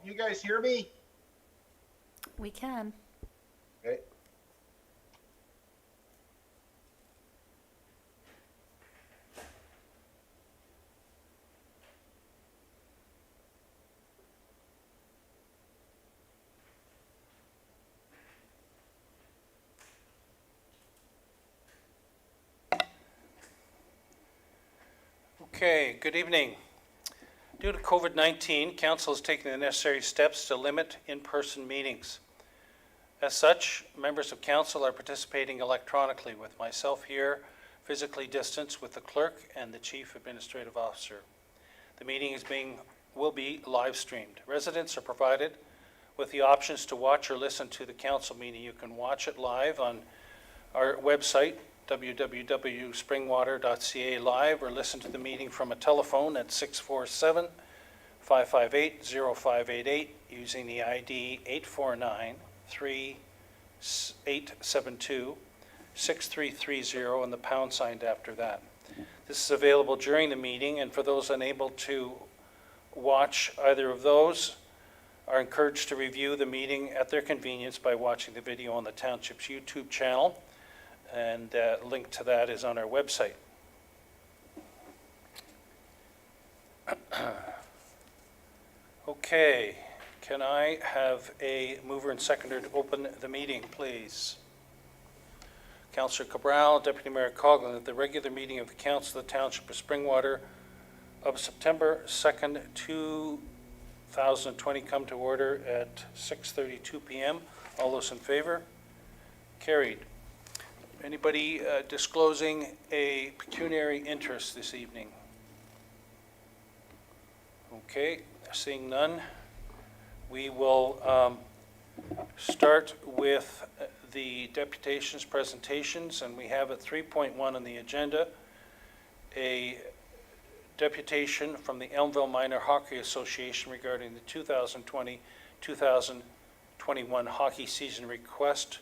you guys hear me? We can. Okay. Okay, good evening. Due to COVID-19, Council is taking the necessary steps to limit in-person meetings. As such, members of Council are participating electronically, with myself here, physically distanced with the Clerk and the Chief Administrative Officer. The meeting will be live streamed. Residents are provided with the options to watch or listen to the Council meeting. You can watch it live on our website, www.springwater.ca live, or listen to the meeting from a telephone at 647-558-0588 using the ID 849-3872-6330 and the pound sign after that. This is available during the meeting, and for those unable to watch either of those, are encouraged to review the meeting at their convenience by watching the video on the Township's YouTube channel, and a link to that is on our website. Okay, can I have a mover and seconder to open the meeting, please? Councillor Cabral, Deputy Mayor Coughlin, that the regular meeting of the Council of the Township of Springwater of September 2nd, 2020 come to order at 6:32 p.m. All those in favor? Carried. Anybody disclosing a pecuniary interest this evening? Okay, seeing none, we will start with the deputation's presentations, and we have at 3.1 on the agenda a deputation from the Elmville Minor Hockey Association regarding the 2020-2021 hockey season request,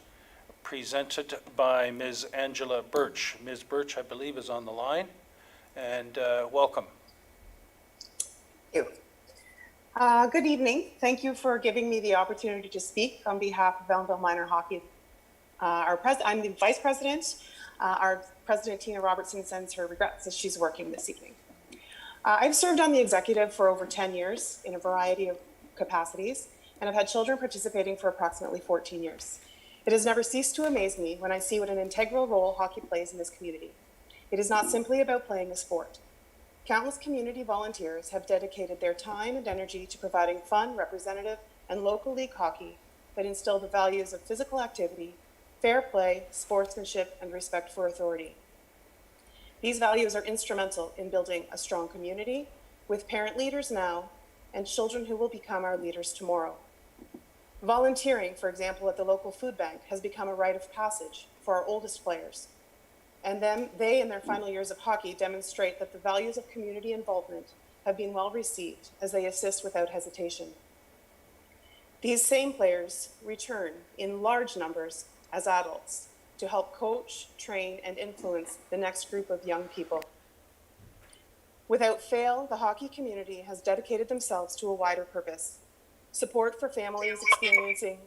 presented by Ms. Angela Birch. Ms. Birch, I believe, is on the line, and welcome. Thank you. Good evening. Thank you for giving me the opportunity to speak on behalf of Ellenville Minor Hockey. I'm the Vice President. Our President, Tina Robertson, sends her regrets as she's working this evening. I've served on the executive for over 10 years in a variety of capacities, and I've had children participating for approximately 14 years. It has never ceased to amaze me when I see what an integral role hockey plays in this community. It is not simply about playing a sport. Countless community volunteers have dedicated their time and energy to providing fun, representative, and local league hockey that instill the values of physical activity, fair play, sportsmanship, and respect for authority. These values are instrumental in building a strong community with parent leaders now and children who will become our leaders tomorrow. Volunteering, for example, at the local food bank has become a rite of passage for our oldest players. And then they, in their final years of hockey, demonstrate that the values of community involvement have been well received as they assist without hesitation. These same players return in large numbers as adults to help coach, train, and influence the next group of young people. Without fail, the hockey community has dedicated themselves to a wider purpose: support for families experiencing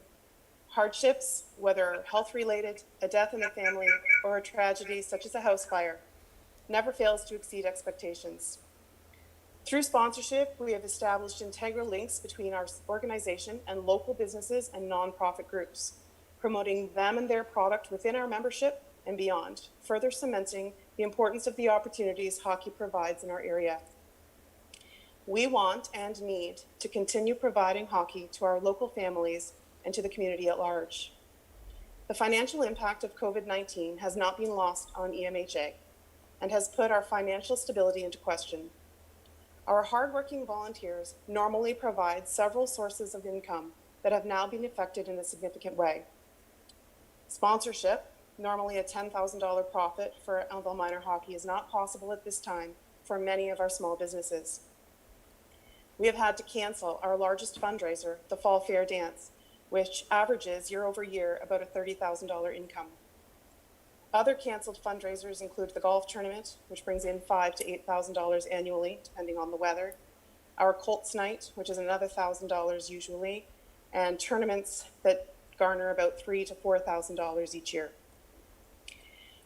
hardships, whether health-related, a death in the family, or a tragedy such as a house fire, never fails to exceed expectations. Through sponsorship, we have established integral links between our organization and local businesses and nonprofit groups, promoting them and their product within our membership and beyond, further cementing the importance of the opportunities hockey provides in our area. We want and need to continue providing hockey to our local families and to the community at large. The financial impact of COVID-19 has not been lost on EMHA and has put our financial stability into question. Our hardworking volunteers normally provide several sources of income that have now been affected in a significant way. Sponsorship, normally a $10,000 profit for Elmville Minor Hockey, is not possible at this time for many of our small businesses. We have had to cancel our largest fundraiser, the Fall Fair Dance, which averages year over year about a $30,000 income. Other canceled fundraisers include the golf tournament, which brings in $5,000 to $8,000 annually, depending on the weather, our Colts night, which is another $1,000 usually, and tournaments that garner about $3,000 to $4,000 each year.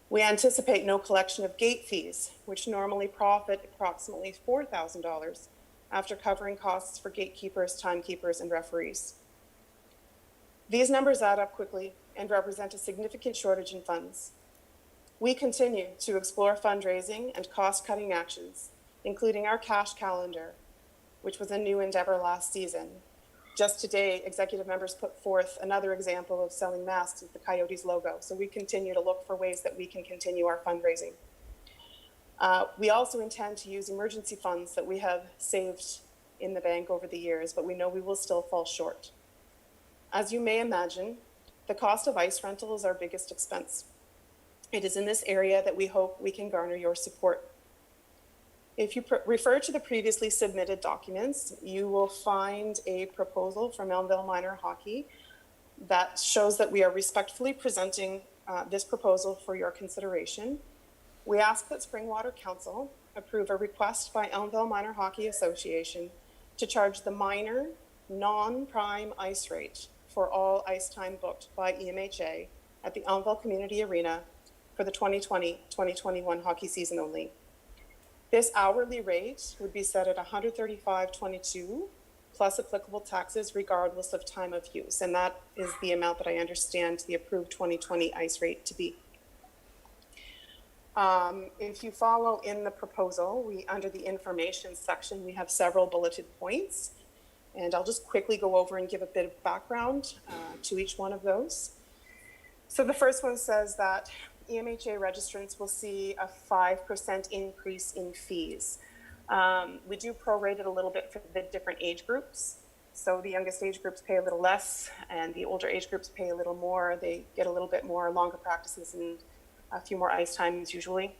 We anticipate no collection of gate fees, which normally profit approximately $4,000 after covering costs for gatekeepers, timekeepers, and referees. These numbers add up quickly and represent a significant shortage in funds. We continue to explore fundraising and cost-cutting actions, including our cash calendar, which was a new endeavor last season. Just today, executive members put forth another example of selling masks with the Coyotes logo. So we continue to look for ways that we can continue our fundraising. We also intend to use emergency funds that we have saved in the bank over the years, but we know we will still fall short. As you may imagine, the cost of ice rental is our biggest expense. It is in this area that we hope we can garner your support. If you refer to the previously submitted documents, you will find a proposal from Elmville Minor Hockey that shows that we are respectfully presenting this proposal for your consideration. We ask that Springwater Council approve a request by Elmville Minor Hockey Association to charge the minor non-prime ice rate for all ice time booked by EMHA at the Elmville Community Arena for the 2020-2021 hockey season only. This hourly rate would be set at $135.22 plus applicable taxes regardless of time of use. And that is the amount that I understand the approved 2020 ice rate to be. If you follow in the proposal, under the information section, we have several bulleted points. And I'll just quickly go over and give a bit of background to each one of those. So the first one says that EMHA registrants will see a 5% increase in fees. We do prorate it a little bit for the different age groups. So the youngest age groups pay a little less and the older age groups pay a little more. They get a little bit more longer practices and a few more ice times usually.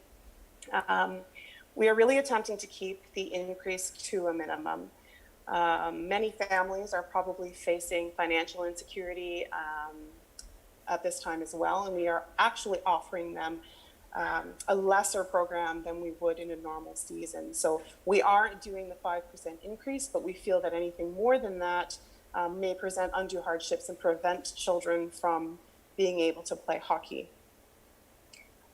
We are really attempting to keep the increase to a minimum. Many families are probably facing financial insecurity at this time as well, and we are actually offering them a lesser program than we would in a normal season. So we are doing the 5% increase, but we feel that anything more than that may present undue hardships and prevent children from being able to play hockey.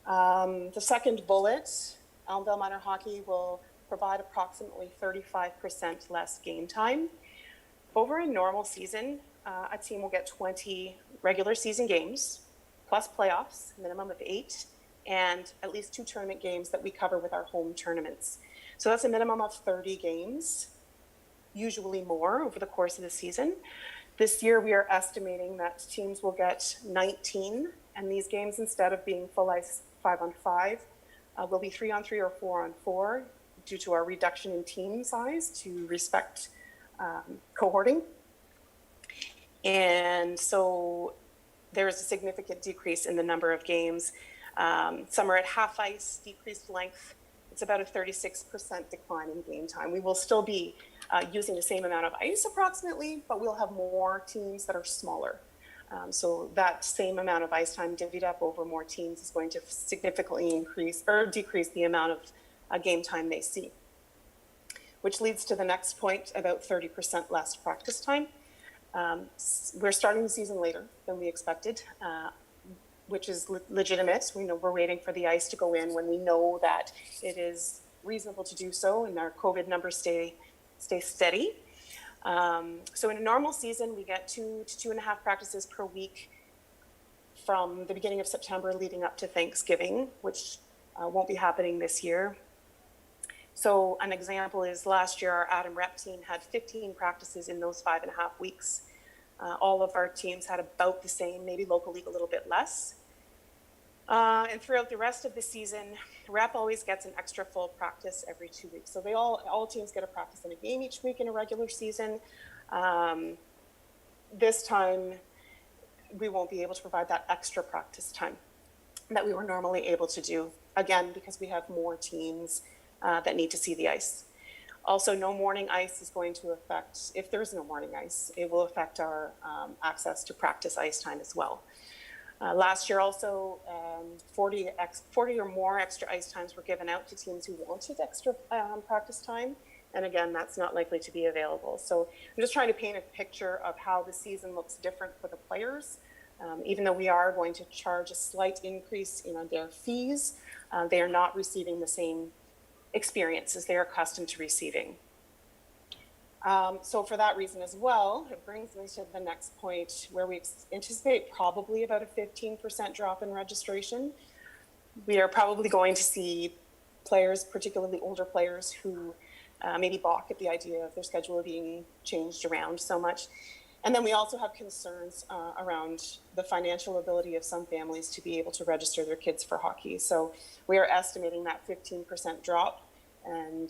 The second bullet, Elmville Minor Hockey will provide approximately 35% less game time. Over a normal season, a team will get 20 regular season games, plus playoffs, minimum of 8, and at least 2 tournament games that we cover with our home tournaments. So that's a minimum of 30 games, usually more over the course of the season. This year, we are estimating that teams will get 19, and these games, instead of being full ice 5-on-5, will be 3-on-3 or 4-on-4 due to our reduction in team size to respect cohorting. And so there is a significant decrease in the number of games. Some are at half ice, decreased length. It's about a 36% decline in game time. We will still be using the same amount of ice approximately, but we'll have more teams that are smaller. So that same amount of ice time divvied up over more teams is going to significantly increase or decrease the amount of game time they see. Which leads to the next point, about 30% less practice time. We're starting the season later than we expected, which is legitimate. We know we're waiting for the ice to go in when we know that it is reasonable to do so and our COVID numbers stay steady. So in a normal season, we get 2 to 2.5 practices per week from the beginning of September leading up to Thanksgiving, which won't be happening this year. So an example is last year, our Adam Rep team had 15 practices in those 5.5 weeks. All of our teams had about the same, maybe local league a little bit less. And throughout the rest of the season, Rep always gets an extra full practice every 2 weeks. So all teams get a practice in a game each week in a regular season. This time, we won't be able to provide that extra practice time that we were normally able to do, again, because we have more teams that need to see the ice. Also, no morning ice is going to affect, if there is no morning ice, it will affect our access to practice ice time as well. Last year also, 40 or more extra ice times were given out to teams who wanted extra practice time. And again, that's not likely to be available. So I'm just trying to paint a picture of how the season looks different for the players. Even though we are going to charge a slight increase in their fees, they are not receiving the same experiences they're accustomed to receiving. So for that reason as well, it brings me to the next point where we anticipate probably about a 15% drop in registration. We are probably going to see players, particularly older players, who maybe balk at the idea of their schedule being changed around so much. And then we also have concerns around the financial ability of some families to be able to register their kids for hockey. So we are estimating that 15% drop, and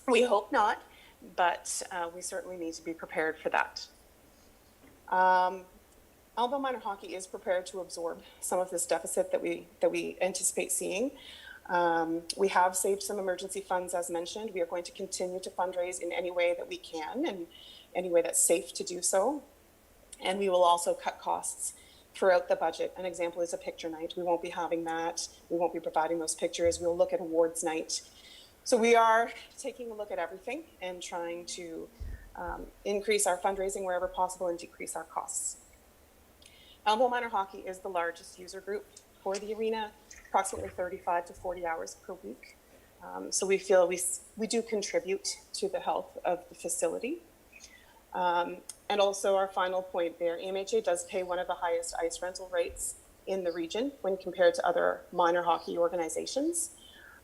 we hope not, but we certainly need to be prepared for that. Elmville Minor Hockey is prepared to absorb some of this deficit that we anticipate seeing. We have saved some emergency funds, as mentioned. We are going to continue to fundraise in any way that we can and any way that's safe to do so. And we will also cut costs throughout the budget. An example is a picture night. We won't be having that. We won't be providing those pictures. We'll look at awards night. So we are taking a look at everything and trying to increase our fundraising wherever possible and decrease our costs. Elmville Minor Hockey is the largest user group for the arena, approximately 35 to 40 hours per week. So we feel we do contribute to the health of the facility. And also our final point there, EMHA does pay one of the highest ice rental rates in the region when compared to other minor hockey organizations.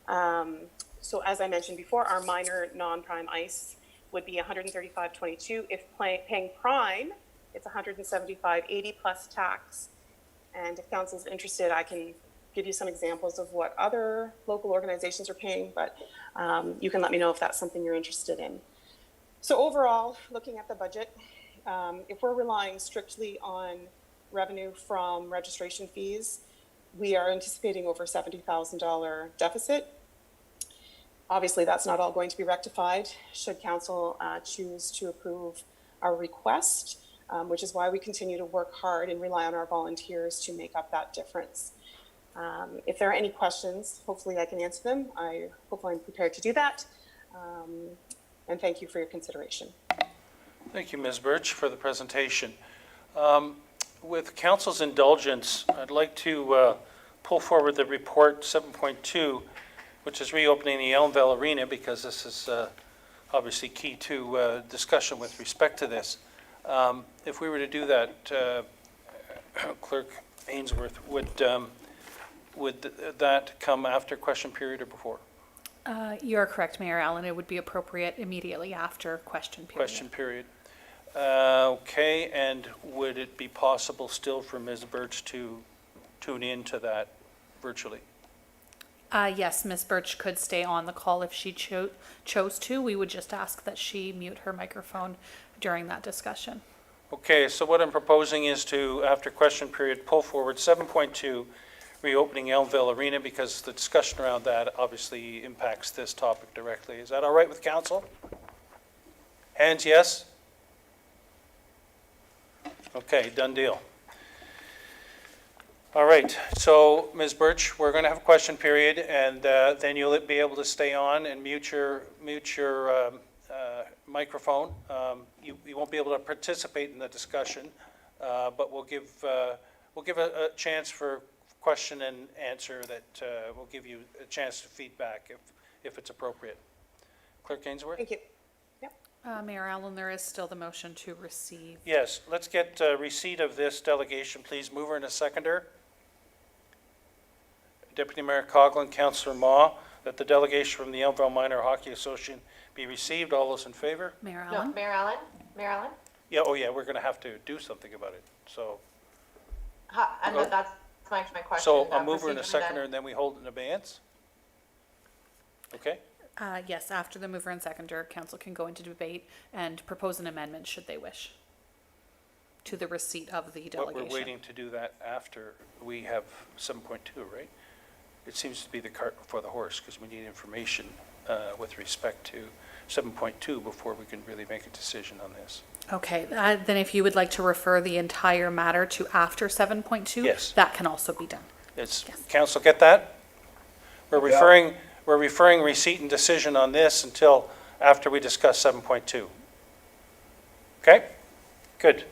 So as I mentioned before, our minor non-prime ice would be $135.22. If paying prime, it's $175.80 plus tax. And if council's interested, I can give you some examples of what other local organizations are paying, but you can let me know if that's something you're interested in. So overall, looking at the budget, if we're relying strictly on revenue from registration fees, we are anticipating over $70,000 deficit. Obviously, that's not all going to be rectified should council choose to approve our request, which is why we continue to work hard and rely on our volunteers to make up that difference. If there are any questions, hopefully I can answer them. Hopefully I'm prepared to do that. And thank you for your consideration. Thank you, Ms. Birch, for the presentation. With council's indulgence, I'd like to pull forward the report 7.2, which is reopening the Ellenville Arena, because this is obviously key to discussion with respect to this. If we were to do that, Clerk Ainsworth, would that come after question period or before? You're correct, Mayor Allen. It would be appropriate immediately after question period. Question period. Okay, and would it be possible still for Ms. Birch to tune in to that virtually? Yes, Ms. Birch could stay on the call if she chose to. We would just ask that she mute her microphone during that discussion. Okay, so what I'm proposing is to, after question period, pull forward 7.2, reopening Elmville Arena, because the discussion around that obviously impacts this topic directly. Is that all right with council? Hands, yes? Okay, done deal. All right, so Ms. Birch, we're going to have a question period, and then you'll be able to stay on and mute your microphone. You won't be able to participate in the discussion, but we'll give a chance for question and answer that will give you a chance to feedback if it's appropriate. Clerk Ainsworth? Thank you. Yep. Mayor Allen, there is still the motion to receive. Yes, let's get receipt of this delegation, please. Mover and a seconder. Deputy Mayor Coughlin, Councillor Ma, that the delegation from the Elmville Minor Hockey Association be received. All those in favor? Mayor No, Allen? Mayor Allen? Mayor Allen? Yeah, oh yeah, we're going to have to do something about it. So, And Go. that's my question. so a mover and a proceed seconder, and then we hold an abeyance? Okay? Yes, after the mover and seconder, council can go into debate and propose an amendment should they wish to the receipt of the But delegation. we're waiting to do that after we have 7.2, right? It seems to be the cart before the horse, because we need information with respect to 7.2 before we can really make a decision on this. Okay, then if you would like to refer the entire matter to after 7.2, Yes. that can also be done. It's, Yes. council get that? We're Yeah. we're referring receipt and decision on this until after we discuss 7.2. Okay? Good.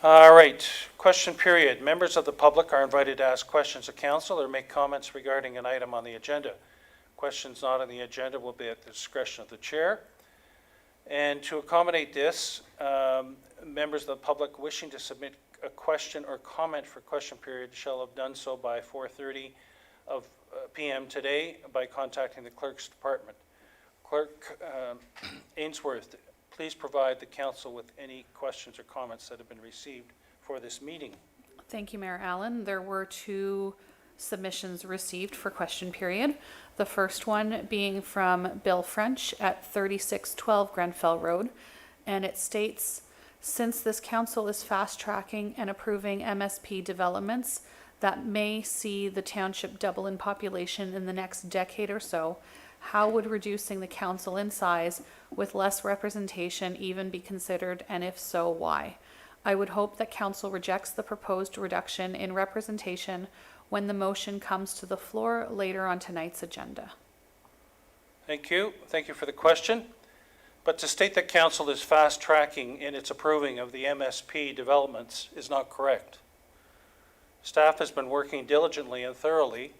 All right, question period. Members of the public are invited to ask questions of council or make comments regarding an item on the agenda. Questions not on the agenda will be at the discretion of the chair. And to accommodate this, members of the public wishing to submit a question or comment for question period shall have done so by 4:30 p.m. today by contacting the clerk's department. Clerk Ainsworth, please provide the council with any questions or comments that have been received for this meeting. Thank you, Mayor Allen. There were 2 submissions received for question period. The first one being from Bill French at 3612 Grenfell Road, and it states, since this council is fast-tracking and approving MSP developments that may see the township double in population in the next decade or so, how would reducing the council in size with less representation even be considered, and if so, why? I would hope that council rejects the proposed reduction in representation when the motion comes to the floor later on tonight's agenda. Thank you. Thank you for the question. But to state that council is fast-tracking in its approving of the MSP developments is not correct. Staff has been working diligently and thoroughly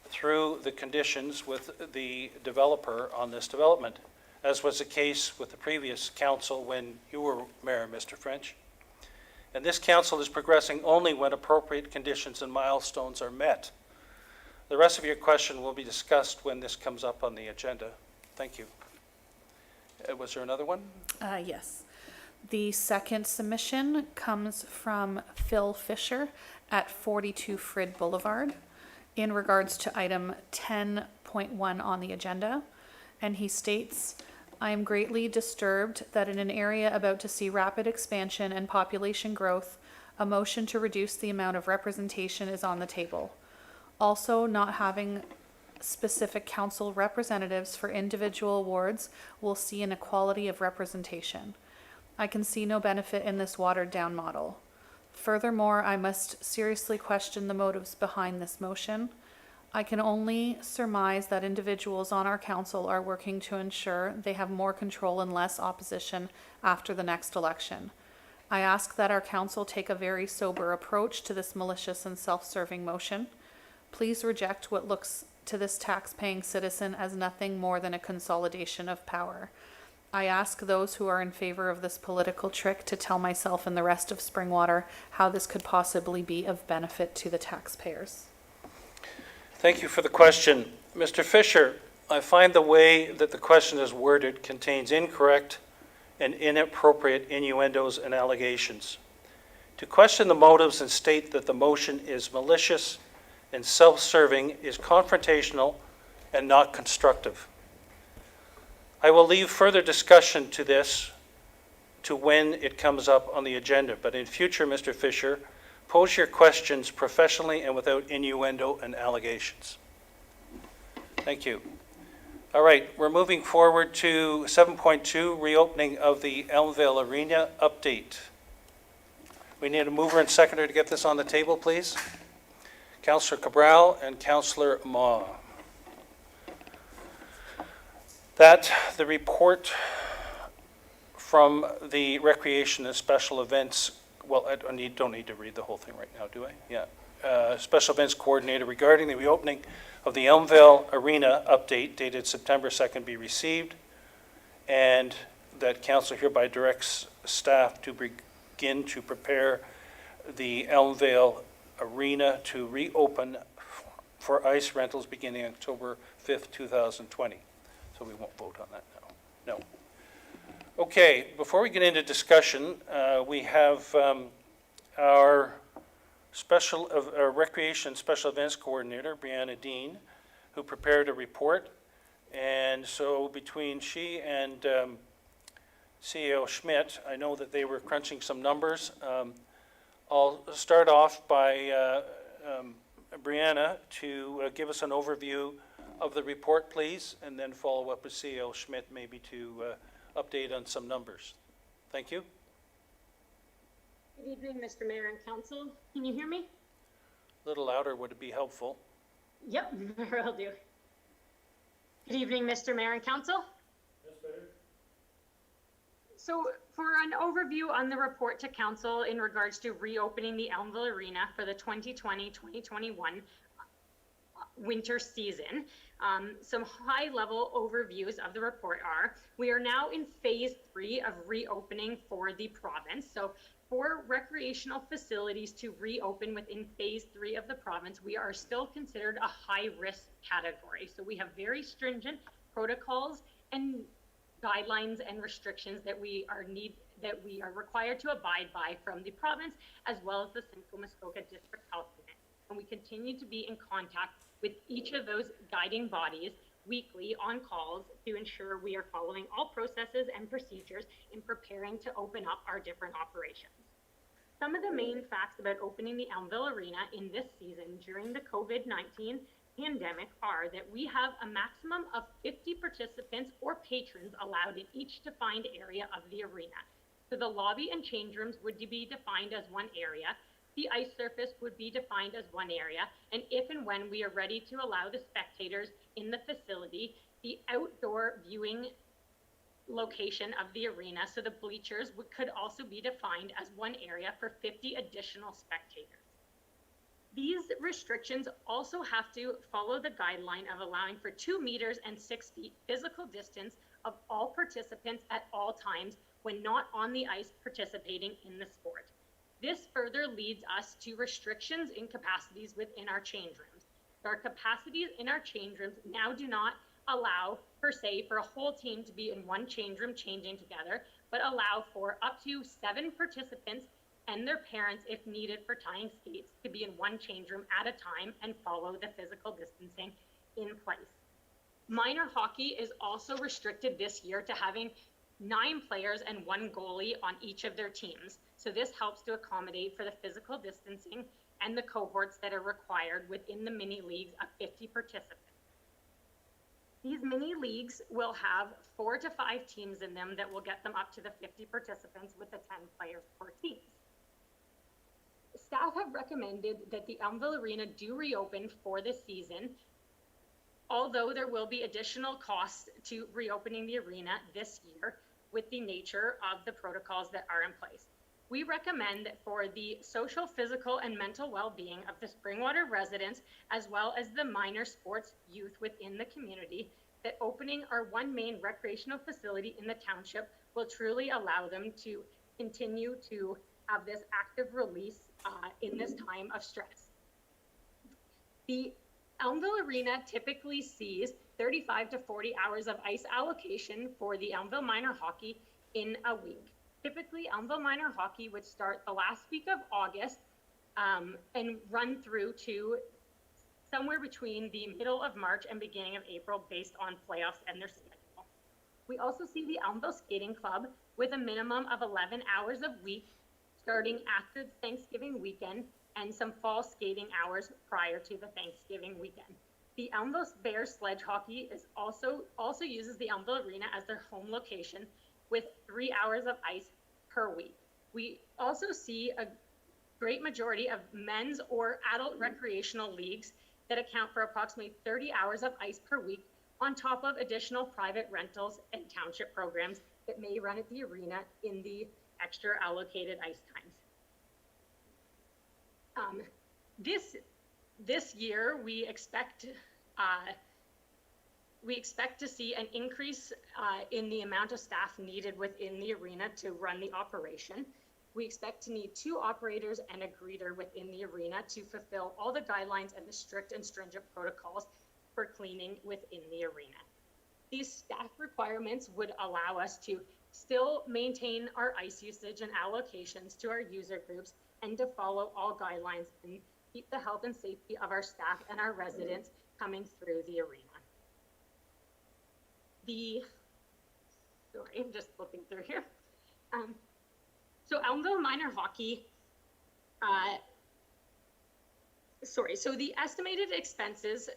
through the conditions with the developer on this development, as was the case with the previous council when you were mayor, Mr. French. And this council is progressing only when appropriate conditions and milestones are met. The rest of your question will be discussed when this comes up on the agenda. Thank you. Was there another one? Yes. The second submission comes from Phil Fisher at 42 Frid Boulevard in regards to item 10.1 on the agenda. And he states, I am greatly disturbed that in an area about to see rapid expansion and population growth, a motion to reduce the amount of representation is on the table. Also, not having specific council representatives for individual wards will see an equality of representation. I can see no benefit in this watered-down model. Furthermore, I must seriously question the motives behind this motion. I can only surmise that individuals on our council are working to ensure they have more control and less opposition after the next election. I ask that our council take a very sober approach to this malicious and self-serving motion. Please reject what looks to this tax-paying citizen as nothing more than a consolidation of power. I ask those who are in favor of this political trick to tell myself and the rest of Springwater how this could possibly be of benefit to the taxpayers. Thank you for the question. Mr. Fisher, I find the way that the question is worded contains incorrect and inappropriate innuendos and allegations. To question the motives and state that the motion is malicious and self-serving is confrontational and not constructive. I will leave further discussion to this to when it comes up on the agenda, but in future, Mr. Fisher, pose your questions professionally and without innuendo and allegations. Thank you. All right, we're moving forward to 7.2, reopening of the Elmville Arena update. We need a mover and seconder to get this on the table, please. Councillor Cabral and Councillor Ma. That the report from the Recreation and Special Events, well, I don't need to read the whole thing right now, do I? Yeah. Special Events Coordinator regarding the reopening of the Elmville Arena update dated September 2nd be received, and that council hereby directs staff to begin to prepare the Elmville Arena to reopen for ice rentals beginning October 5th, 2020. So we won't vote on that now. No. Okay, before we get into discussion, we have our Recreation Special Events Coordinator, Brianna Dean, who prepared a report. And so between she and CEO Schmidt, I know that they were crunching some numbers. I'll start off by Brianna to give us an overview of the report, please, and then follow up with CEO Schmidt maybe to update on some numbers. Thank you. Good evening, Mr. Mayor and Council. Can you hear me? A little louder would be helpful. Yep, will do. Good evening, Mr. Mayor and Council. So for an overview on the report to Council in regards to reopening the Elmville Arena for the 2020-2021 winter season, some high-level overviews of the report are, we are now in phase 3 of reopening for the province. So for recreational facilities to reopen within phase 3 of the province, we are still considered a high-risk category. So we have very stringent protocols and guidelines and restrictions that we are required to abide by from the province, as well as the Simcoe Muskoka District Health Unit. And we continue to be in contact with each of those guiding bodies weekly on calls to ensure we are following all processes and procedures in preparing to open up our different operations. Some of the main facts about opening the Elmville Arena in this season during the COVID-19 pandemic are that we have a maximum of 50 participants or patrons allowed in each defined area of the arena. So the lobby and change rooms would be defined as one area. The ice surface would be defined as one area, and if and when we are ready to allow the spectators in the facility, the outdoor viewing location of the arena, so the bleachers could also be defined as one area for 50 additional spectators. These restrictions also have to follow the guideline of allowing for 2 meters and 6 feet physical distance of all participants at all times when not on the ice participating in the sport. This further leads us to restrictions in capacities within our change rooms. Our capacities in our change rooms now do not allow, per se, for a whole team to be in one change room changing together, but allow for up to 7 participants and their parents, if needed for tying skates, to be in one change room at a time and follow the physical distancing in place. Minor hockey is also restricted this year to having 9 players and 1 goalie on each of their teams. So this helps to accommodate for the physical distancing and the cohorts that are required within the mini leagues of 50 participants. These mini leagues will have 4 to 5 teams in them that will get them up to the 50 participants with the 10 players per team. Staff have recommended that the Elmville Arena do reopen for this season, although there will be additional costs to reopening the arena this year with the nature of the protocols that are in place. We recommend that for the social, physical, and mental well-being of the Springwater residents, as well as the minor sports youth within the community, that opening our one main recreational facility in the township will truly allow them to continue to have this active release in this time of stress. The Elmville Arena typically sees 35 to 40 hours of ice allocation for the Elmville Minor Hockey in a week. Typically, Elmville Minor Hockey would start the last week of August and run through to somewhere between the middle of March and beginning of April based on playoffs and their schedule. We also see the Elmville Skating Club with a minimum of 11 hours a week starting after Thanksgiving weekend and some fall skating hours prior to the Thanksgiving weekend. The Elmville Bears Sledge Hockey is also uses the Elmville Arena as their home location with 3 hours of ice per week. We also see a great majority of men's or adult recreational leagues that account for approximately 30 hours of ice per week on top of additional private rentals and township programs that may run at the arena in the extra allocated ice times. This year, we expect to see an increase in the amount of staff needed within the arena to run the operation. We expect to need 2 operators and a greeter within the arena to fulfill all the guidelines and the strict and stringent protocols for cleaning within the arena. These staff requirements would allow us to still maintain our ice usage and allocations to our user groups and to follow all guidelines and keep the health and safety of our staff and our residents coming through the arena. Sorry, I'm just flipping through here. So Elmville Minor Hockey, so the estimated expenses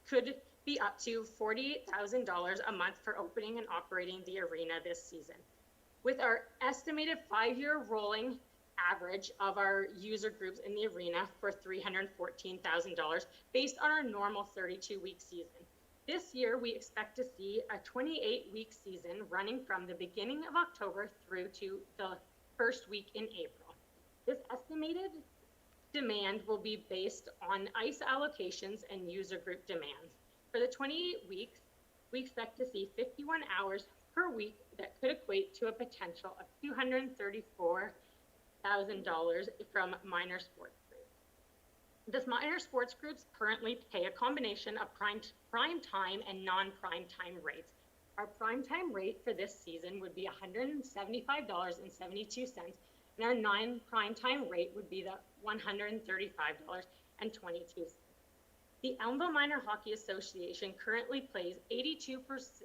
could be up to $48,000 a month for opening and operating the arena this season. With our estimated 5-year rolling average of our user groups in the arena for $314,000 based on our normal 32-week season. This year, we expect to see a 28-week season running from the beginning of October through to the first week in April. This estimated demand will be based on ice allocations and user group demands. For the 28 weeks, we expect to see 51 hours per week that could equate to a potential of $234,000 from minor sports groups. This minor sports groups currently pay a combination of prime time and non-prime time rates. Our prime time rate for this season would be $175.72, and our non-prime time rate would be the $135.22. The Elmville Minor Hockey Association currently plays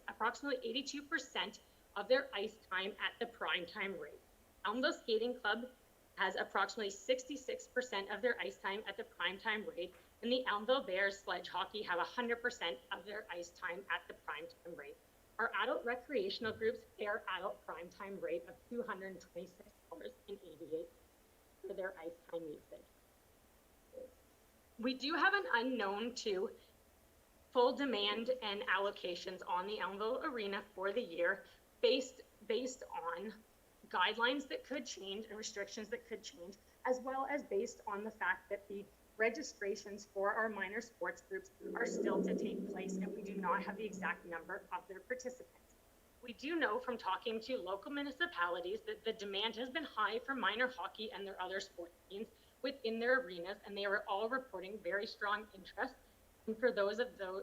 approximately 82% of their ice time at the prime time rate. Elmville Skating Club has approximately 66% of their ice time at the prime time rate, and the Elmville Bears Sledge Hockey have 100% of their ice time at the prime time rate. Our adult recreational groups pay our adult prime time rate of $226.88 for their ice time usage. We do have an unknown to full demand and allocations on the Elmville Arena for the year based on guidelines that could change and restrictions that could change, as well as based on the fact that the registrations for our minor sports groups are still to take place, and we do not have the exact number of their participants. We do know from talking to local municipalities that the demand has been high for minor hockey and their other sports teams within their arenas, and they are all reporting very strong interest. And for those of them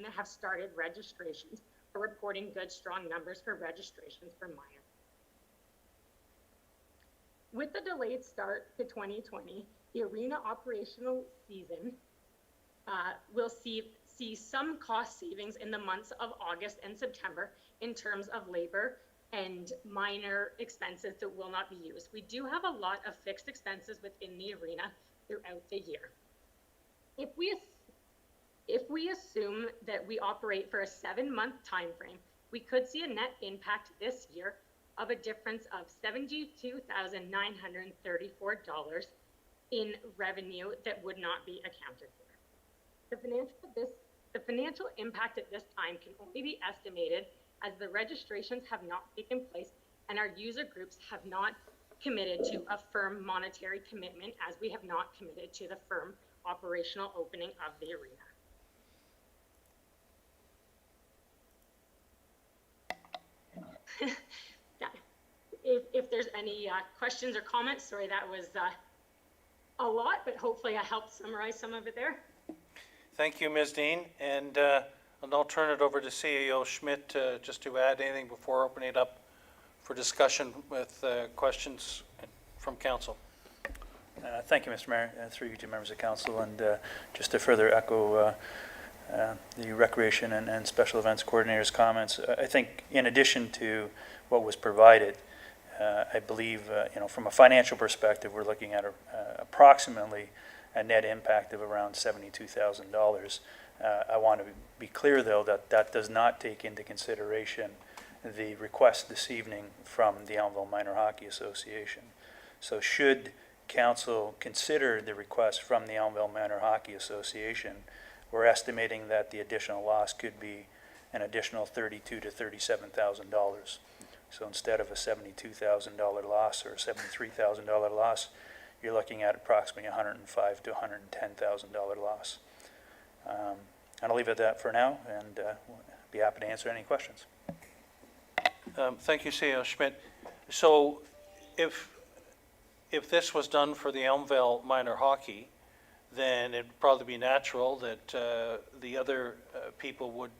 that have started registrations, are reporting good, strong numbers for registrations for minor. With the delayed start to 2020, the arena operational season will see some cost savings in the months of August and September in terms of labor and minor expenses that will not be used. We do have a lot of fixed expenses within the arena throughout the year. If we assume that we operate for a 7-month time frame, we could see a net impact this year of a difference of $72,934 in revenue that would not be accounted for. The financial impact at this time can only be estimated as the registrations have not taken place and our user groups have not committed to a firm monetary commitment, as we have not committed to the firm operational opening of the arena. If there's any questions or comments, sorry, that was a lot, but hopefully I helped summarize some of it there. Thank you, Ms. Dean. And I'll turn it over to CEO Schmidt just to add anything before opening it up for discussion with questions from council. Thank you, Mr. Mayor, through you to members of council. And just to further echo the Recreation and Special Events Coordinator's comments, I think in addition to what was provided, I believe, from a financial perspective, we're looking at approximately a net impact of around $72,000. I want to be clear, though, that does not take into consideration the request this evening from the Elmville Minor Hockey Association. So should council consider the request from the Elmville Minor Hockey Association, we're estimating that the additional loss could be an additional $32,000 to $37,000. So instead of a $72,000 loss or a $73,000 loss, you're looking at approximately $105,000 to $110,000 loss. And I'll leave it at that for now, and be happy to answer any questions. Thank you, CEO Schmidt. So if this was done for the Elmville Minor Hockey, then it'd probably be natural that the other people would,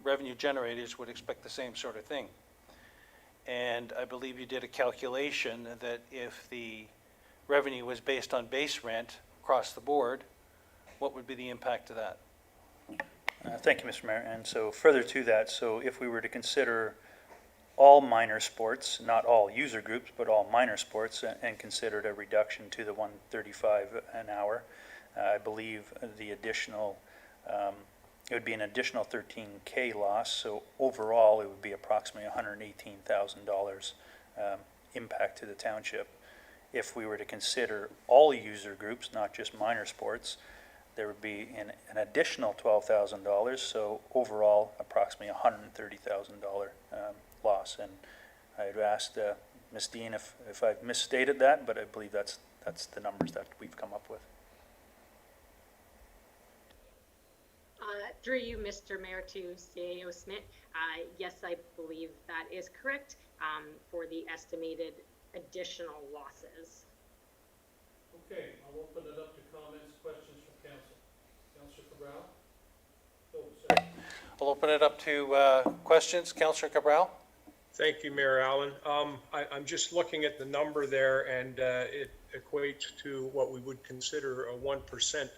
revenue generators would expect the same sort of thing. And I believe you did a calculation that if the revenue was based on base rent across the board, what would be the impact of that? Thank you, Mr. Mayor. And so further to that, so if we were to consider all minor sports, not all user groups, but all minor sports, and considered a reduction to the $135 an hour, I believe the additional, it would be an additional $13K loss. So overall, it would be approximately $118,000 impact to the township. if we were to consider all user groups, not just minor sports, there would be an additional $12,000, so overall approximately $130,000 loss. And I'd asked Ms. Dean if I've misstated that, but I believe that's the numbers that we've come up with. Through you, Mr. Mayor, to CAO Schmidt, yes, I believe that is correct for the estimated additional losses. Okay, I'll open it up to comments, questions from council. Councillor Cabral? Oh, sorry. I'll open it up to questions. Councillor Cabral? Thank you, Mayor Allen. I'm just looking at the number there, and it equates to what we would consider a 1%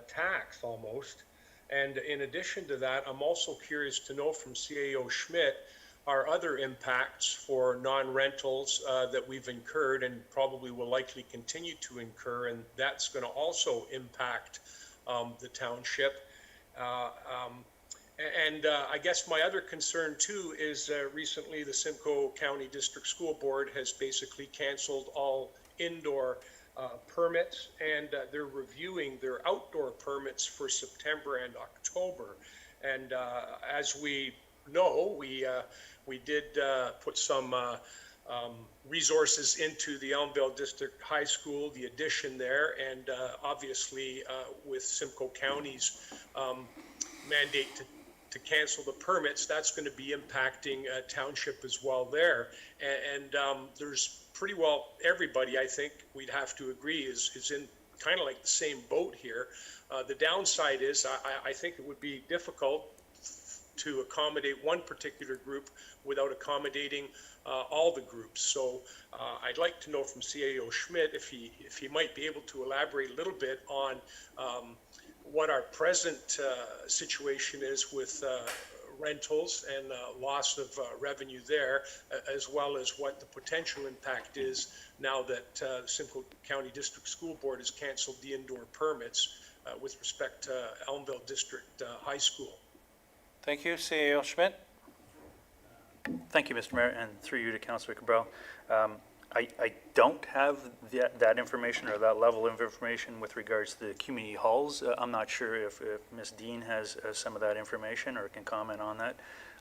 tax almost. And in addition to that, I'm also curious to know from CAO Schmidt, are other impacts for non-rentals that we've incurred and probably will likely continue to incur, and that's going to also impact the township. I guess my other concern too is recently the Simcoe County District School Board has basically canceled all indoor permits, and they're reviewing their outdoor permits for September and October. And as we know, we did put some resources into the Elmville District High School, the addition there, and obviously with Simcoe County's mandate to cancel the permits, that's going to be impacting township as well there. And there's pretty well everybody, I think we'd have to agree, is in kind of like the same boat here. The downside is I think it would be difficult to accommodate one particular group without accommodating all the groups. So I'd like to know from CAO Schmidt if he might be able to elaborate a little bit on what our present situation is with rentals and loss of revenue there, as well as what the potential impact is now that the Simcoe County District School Board has canceled the indoor permits with respect to Elmville District High School. Thank you. CAO Schmidt? Thank you, Mr. Mayor, and through you to Councillor Cabral. I don't have that information or that level of information with regards to the community halls. I'm not sure if Ms. Dean has some of that information or can comment on that.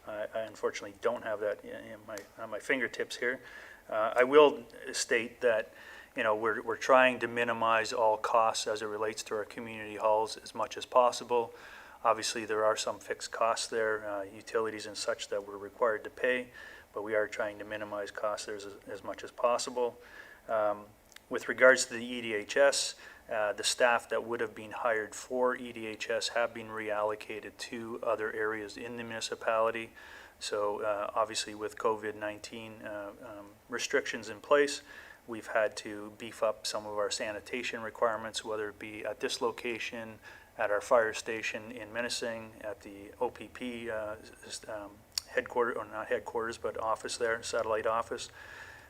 I unfortunately don't have that on my fingertips here. I will state that, you know, we're trying to minimize all costs as it relates to our community halls as much as possible. Obviously, there are some fixed costs there, utilities and such that we're required to pay, but we are trying to minimize costs there as much as possible. With regards to the EDHS, the staff that would have been hired for EDHS have been reallocated to other areas in the municipality. So obviously with COVID-19 restrictions in place, we've had to beef up some of our sanitation requirements, whether it be at this location, at our fire station in Menacing, at the OPP headquarters, or not headquarters, but office there, satellite office,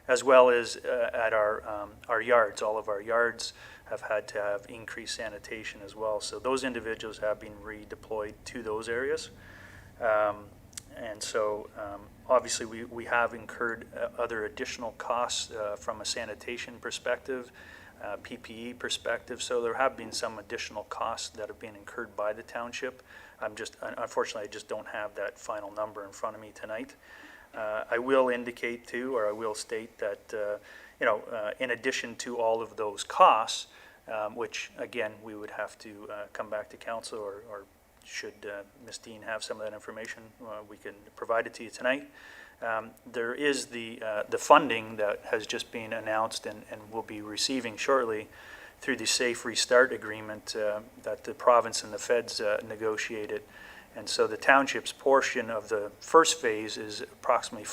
as well as at our yards. All of our yards have had to have increased sanitation as well. So those individuals have been redeployed to those areas. And so obviously we have incurred other additional costs from a sanitation perspective, PPE perspective. So there have been some additional costs that have been incurred by the township. Unfortunately, I just don't have that final number in front of me tonight. I will indicate too, or I will state that, in addition to all of those costs, which again, we would have to come back to council, or should Ms. Dean have some of that information, we can provide it to you tonight. There is the funding that has just been announced and will be receiving shortly through the Safe Restart Agreement that the province and the feds negotiated. And so the township's portion of the first phase is approximately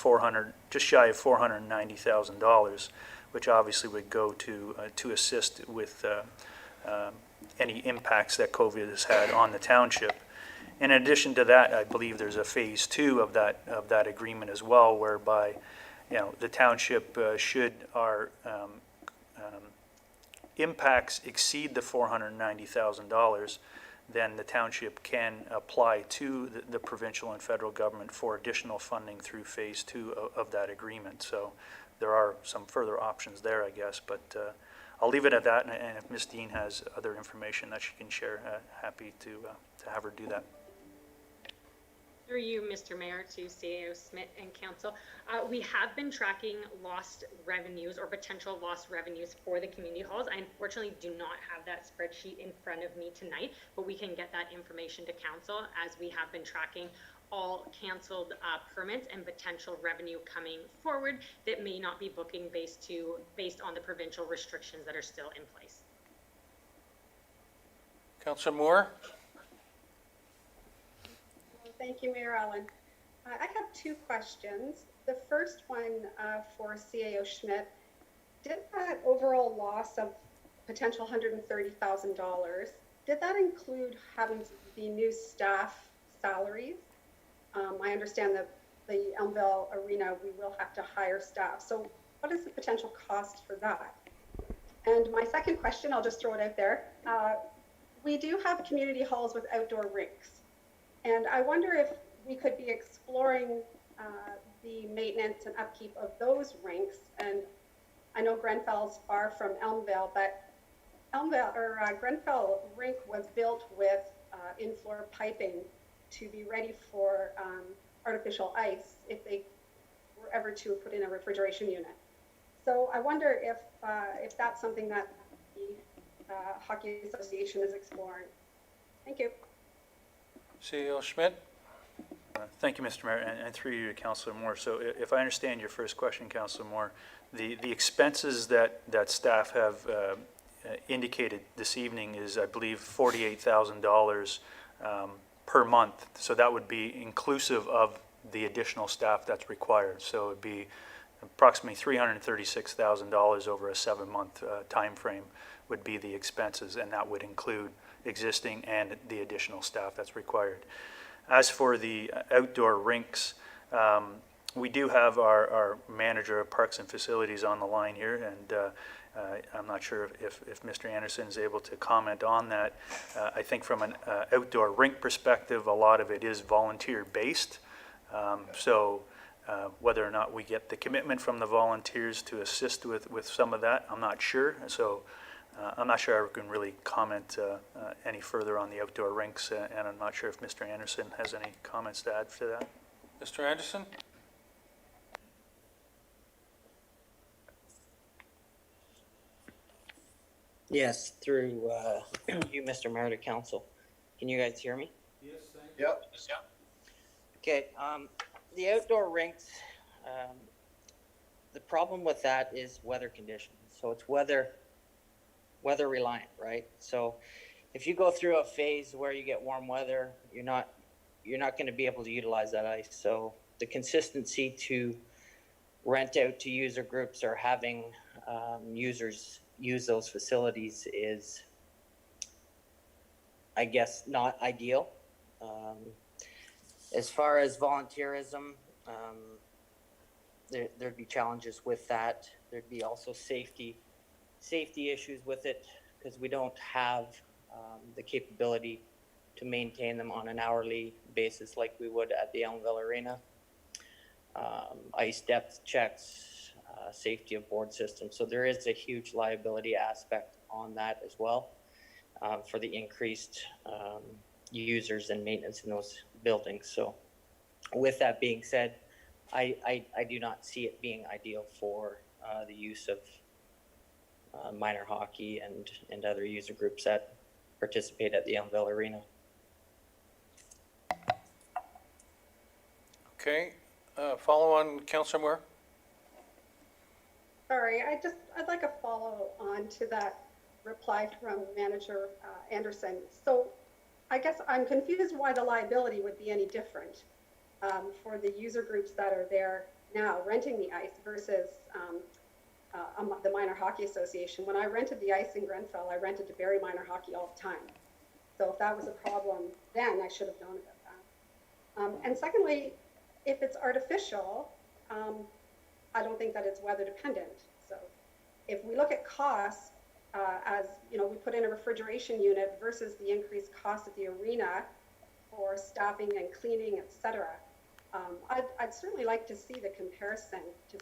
just shy of $490,000, which obviously would go to assist with any impacts that COVID has had on the township. In addition to that, I believe there's a phase 2 of that agreement as well, whereby, the township should our impacts exceed the $490,000, then the township can apply to the provincial and federal government for additional funding through phase 2 of that agreement. So there are some further options there, I guess, but I'll leave it at that, and if Ms. Dean has other information that she can share, happy to have her do that. Through you, Mr. Mayor, to CAO Smith and Council. We have been tracking lost revenues or potential lost revenues for the community halls. I unfortunately do not have that spreadsheet in front of me tonight, but we can get that information to Council as we have been tracking all canceled permits and potential revenue coming forward that may not be booking based on the provincial restrictions that are still in place. Councillor Moore? Thank you, Mayor Allen. I have two questions. The first one for CAO Schmidt. Did that overall loss of potential $130,000, did that include having the new staff salaries? I understand that the Elmville Arena, we will have to hire staff. So what is the potential cost for that? And my second question, I'll just throw it out there. We do have community halls with outdoor rinks. And I wonder if we could be exploring the maintenance and upkeep of those rinks. And I know Grenfell's far from Elmville, but Grenfell rink was built with in-floor piping to be ready for artificial ice if they were ever to put in a refrigeration unit. So I wonder if that's something that the Hockey Association is exploring. Thank you. CEO Schmidt? Thank you, Mr. Mayor, and through you to Councillor Moore. So if I understand your first question, Councillor Moore, the expenses that staff have indicated this evening is, I believe, $48,000 per month. So that would be inclusive of the additional staff that's required. So it would be approximately $336,000 over a 7-month time frame would be the expenses, and that would include existing and the additional staff that's required. As for the outdoor rinks, we do have our manager of parks and facilities on the line here, and I'm not sure if Mr. Anderson is able to comment on that. I think from an outdoor rink perspective, a lot of it is volunteer-based. So whether or not we get the commitment from the volunteers to assist with some of that, I'm not sure. So I'm not sure I can really comment any further on the outdoor rinks, and I'm not sure if Mr. Anderson has any comments to add to that. Mr. Anderson? Yes, through you, Mr. Mayor, to Council. Can you guys hear me? Yes, thank you. Yep. Okay, the outdoor rinks, the problem with that is weather conditions. So it's weather reliant, right? So if you go through a phase where you get warm weather, you're not going to be able to utilize that ice. So the consistency to rent out to user groups or having users use those facilities is, I guess, not ideal. As far as volunteerism, there'd be challenges with that. There'd be also safety issues with it because we don't have the capability to maintain them on an hourly basis like we would at the Ellenville Arena. Ice depth checks, safety of board systems. So there is a huge liability aspect on that as well for the increased users and maintenance in those buildings. So with that being said, I do not see it being ideal for the use of minor hockey and other user groups that participate at the Elmville Arena. Okay. Follow on, Councillor Moore? Sorry, I'd like a follow on to that reply from Manager Anderson. So I guess I'm confused why the liability would be any different for the user groups that are there now renting the ice versus the Minor Hockey Association. When I rented the ice in Grenfell, I rented to Barrie Minor Hockey all the time. So if that was a problem then, I should have known about that. And secondly, if it's artificial, I don't think that it's weather dependent. So if we look at costs, as you know, we put in a refrigeration unit versus the increased cost of the arena for staffing and cleaning, etc. I'd certainly like to see the comparison to,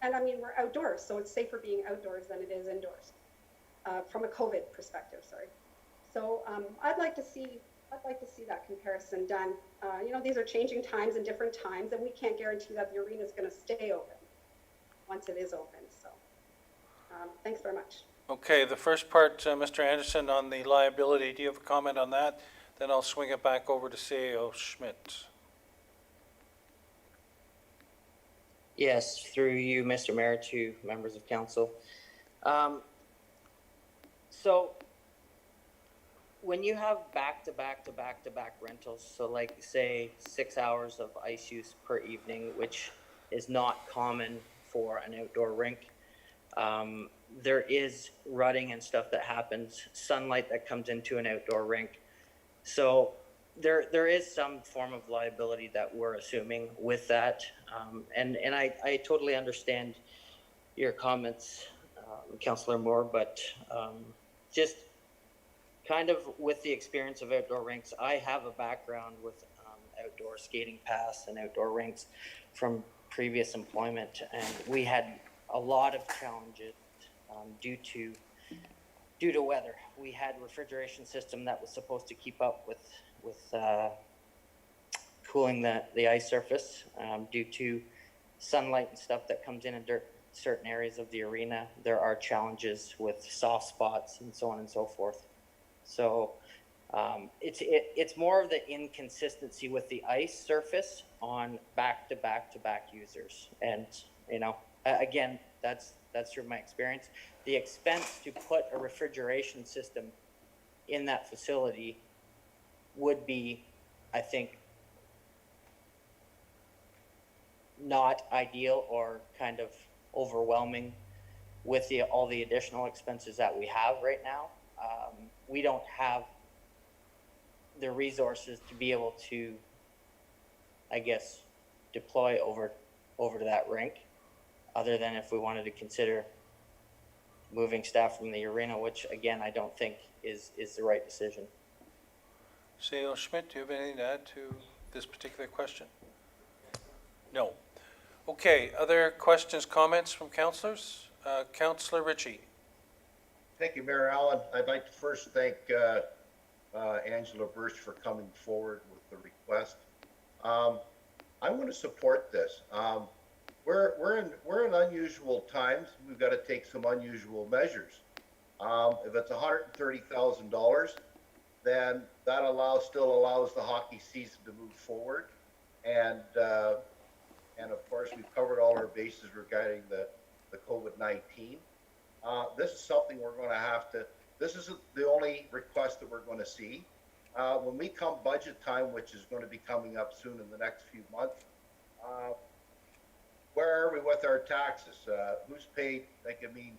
and I mean, we're outdoors, so it's safer being outdoors than it is indoors, from a COVID perspective, sorry. So I'd like to see that comparison done. You know, these are changing times and different times, and we can't guarantee that the arena is going to stay open once it is open. So thanks very much. Okay, the first part, Mr. Anderson, on the liability, do you have a comment on that? Then I'll swing it back over to CAO Schmidt. Yes, through you, Mr. Mayor, to members of council. So when you have back-to-back rentals, so like say 6 hours of ice use per evening, which is not common for an outdoor rink, there is rutting and stuff that happens, sunlight that comes into an outdoor rink. So there is some form of liability that we're assuming with that. And I totally understand your comments, Councillor Moore, but just kind of with the experience of outdoor rinks, I have a background with outdoor skating paths and outdoor rinks from previous employment, and we had a lot of challenges due to weather. We had a refrigeration system that was supposed to keep up with cooling the ice surface. Due to sunlight and stuff that comes in certain areas of the arena, there are challenges with soft spots and so on and so forth. So it's more of the inconsistency with the ice surface on back-to-back users. And, you know, again, that's through my experience. The expense to put a refrigeration system in that facility would be, I think, not ideal or kind of overwhelming with all the additional expenses that we have right now. We don't have the resources to be able to, I guess, deploy over to that rink, other than if we wanted to consider moving staff from the arena, which again I don't think is the right decision. CAO Schmidt, do you have anything to add to this particular question? No. Okay, other questions, comments from councillors? Councillor Ritchie. Thank you, Mayor Allen. I'd like to first thank Angela Burst for coming forward with the request. I'm going to support this. We're in unusual times. We've got to take some unusual measures. If it's $130,000, then that still allows the hockey season to move forward, and of course we've covered all our bases regarding the COVID-19. This is something we're going to have to. This isn't the only request that we're going to see. When we come budget time, which is going to be coming up soon in the next few months, where are we with our taxes? Who's paid? Like, I mean,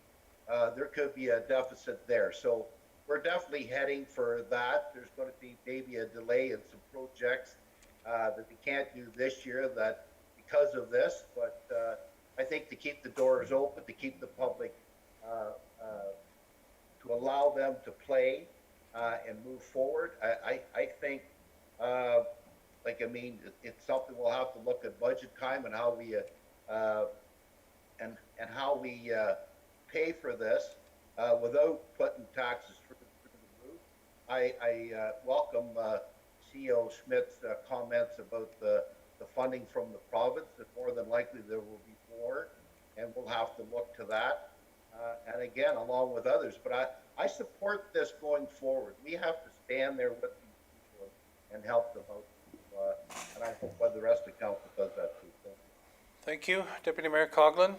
there could be a deficit there. So we're definitely heading for that. There's going to be maybe a delay in some projects that we can't do this year that because of this. But I think to keep the doors open, to keep the public, to allow them to play and move forward, I think, like, I mean, it's something we'll have to look at budget time and how we and how we pay for this without putting taxes through the roof. I welcome CEO Schmidt's comments about the funding from the province. That more than likely there will be more, and we'll have to look to that. And again, along with others, but I support this going forward. We have to stand there with these people and help them out. And I hope the rest of council does that too. Thank you. Deputy Mayor Coughlin.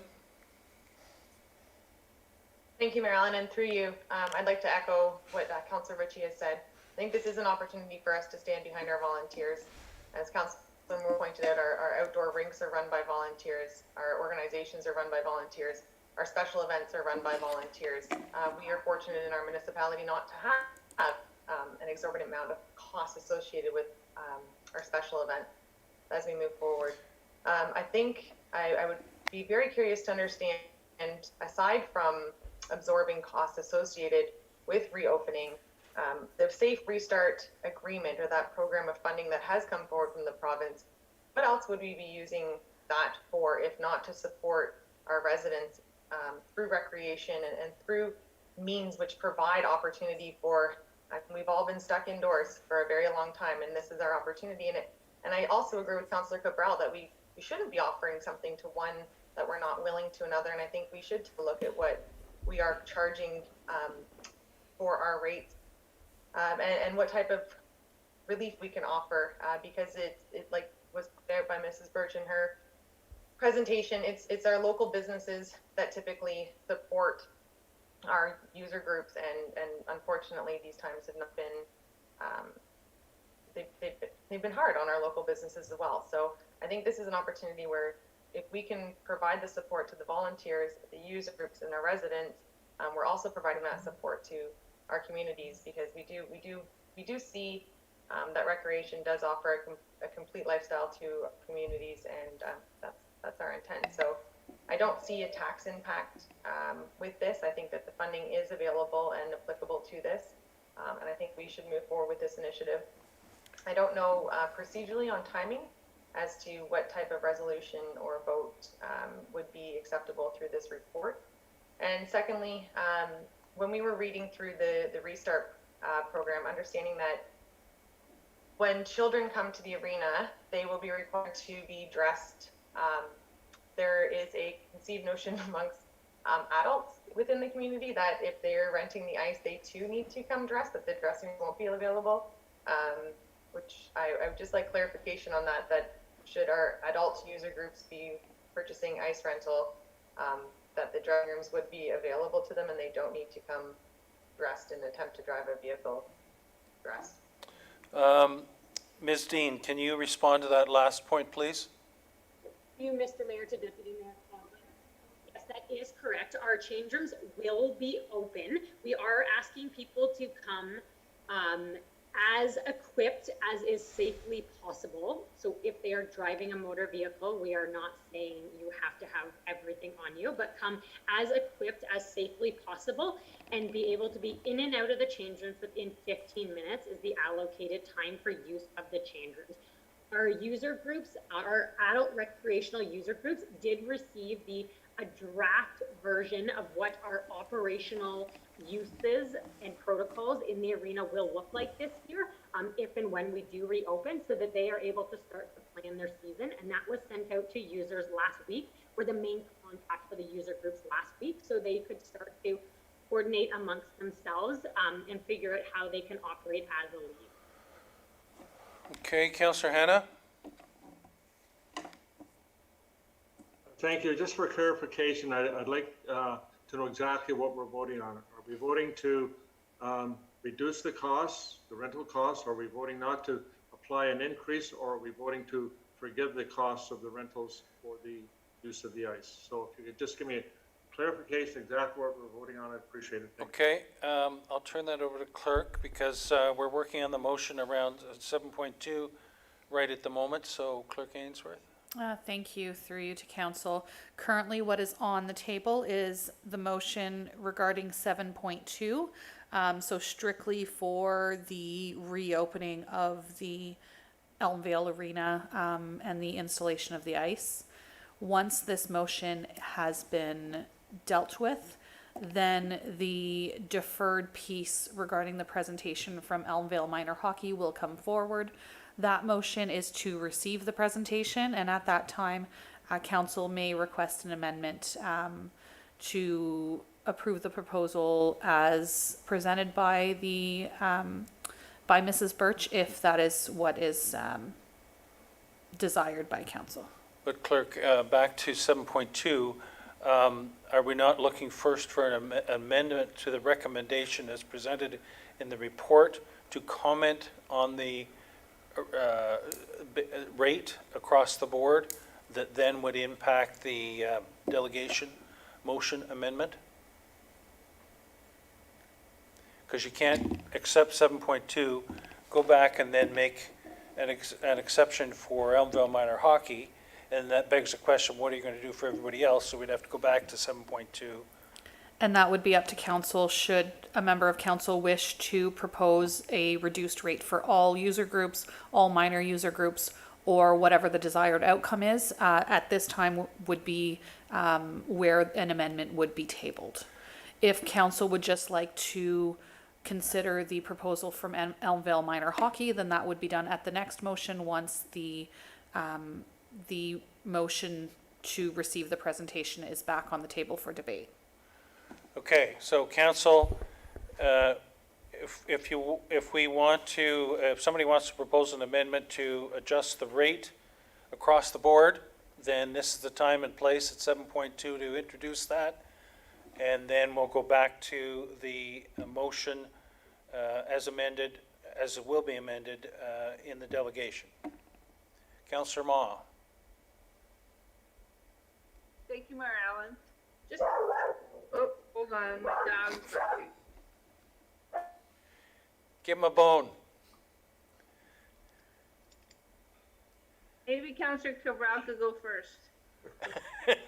Thank you, Mayor Allen, and through you, I'd like to echo what Councillor Ritchie has said. I think this is an opportunity for us to stand behind our volunteers. As Councillor Moore pointed out, our outdoor rinks are run by volunteers, our organizations are run by volunteers, our special events are run by volunteers. We are fortunate in our municipality not to have an exorbitant amount of costs associated with our special event as we move forward. I think I would be very curious to understand, and aside from absorbing costs associated with reopening, the Safe Restart Agreement, or that program of funding that has come forward from the province, what else would we be using that for, if not to support our residents through recreation and through means which provide opportunity for, we've all been stuck indoors for a very long time, and this is our opportunity in it. And I also agree with Councillor Cabral that we shouldn't be offering something to one that we're not willing to another, and I think we should look at what we are charging for our rates and what type of relief we can offer, because it like was put out by Mrs. Birch in her presentation, it's our local businesses that typically support our user groups, and unfortunately these times have not been they've been hard on our local businesses as well. So I think this is an opportunity where if we can provide the support to the volunteers, the user groups, and our residents, we're also providing that support to our communities, because we do see that recreation does offer a complete lifestyle to communities, and that's our intent. So I don't see a tax impact with this. I think that the funding is available and applicable to this, and I think we should move forward with this initiative. I don't know procedurally on timing as to what type of resolution or vote would be acceptable through this report. And secondly, when we were reading through the Restart program, understanding that when children come to the arena, they will be required to be dressed. There is a conceived notion amongst adults within the community that if they're renting the ice, they too need to come dressed, that the dressing room won't be available, which I would just like clarification on that should our adult user groups be purchasing ice rental, that the dressing rooms would be available to them and they don't need to come dressed and attempt to drive a vehicle dressed. Ms. Dean, can you respond to that last point, please? You, Mr. Mayor, to Deputy Mayor Campbell. Yes, that is correct. Our change rooms will be open. We are asking people to come as equipped as is safely possible. So if they are driving a motor vehicle, we are not saying you have to have everything on you, but come as equipped as safely possible and be able to be in and out of the change rooms within 15 minutes is the allocated time for use of the change rooms. Our user groups, our adult recreational user groups, did receive a draft version of what our operational uses and protocols in the arena will look like this year, if and when we do reopen, so that they are able to start to plan their season. And that was sent out to users last week. We're the main contact for the user groups last week, so they could start to coordinate amongst themselves and figure out how they can operate as a league. Okay, Councillor Hanna? Thank you. Just for clarification, I'd like to know exactly what we're voting on. Are we voting to reduce the costs, the rental costs? Are we voting not to apply an increase, or are we voting to forgive the costs of the rentals for the use of the ice? So if you could just give me a clarification exactly what we're voting on, I'd appreciate it. Thank you. Okay, I'll turn that over to clerk, because we're working on the motion around 7.2 right at the moment. So Clerk Ainsworth. Thank you, through you to council. Currently, what is on the table is the motion regarding 7.2. So strictly for the reopening of the Elmville Arena and the installation of the ice. Once this motion has been dealt with, then the deferred piece regarding the presentation from Elmville Minor Hockey will come forward. That motion is to receive the presentation, and at that time, council may request an amendment to approve the proposal as presented by by Mrs. Birch, if that is what is desired by council. But clerk, back to 7.2, are we not looking first for an amendment to the recommendation as presented in the report to comment on the rate across the board that then would impact the delegation motion amendment? Because you can't accept 7.2, go back and then make an exception for Elmville Minor Hockey, and that begs the question, what are you going to do for everybody else? So we'd have to go back to 7.2. And that would be up to council should a member of council wish to propose a reduced rate for all user groups, all minor user groups, or whatever the desired outcome is, at this time would be where an amendment would be tabled. If council would just like to consider the proposal from Elmville Minor Hockey, then that would be done at the next motion once the motion to receive the presentation is back on the table for debate. Okay, so council, if somebody wants to propose an amendment to adjust the rate across the board, then this is the time and place at 7.2 to introduce that. And then we'll go back to the motion as amended, as it will be amended in the delegation. Councillor Ma. Thank you, Mayor Allen. Just, hold on, my dog's barking. Give him a bone. Maybe Councillor Cabral could go first.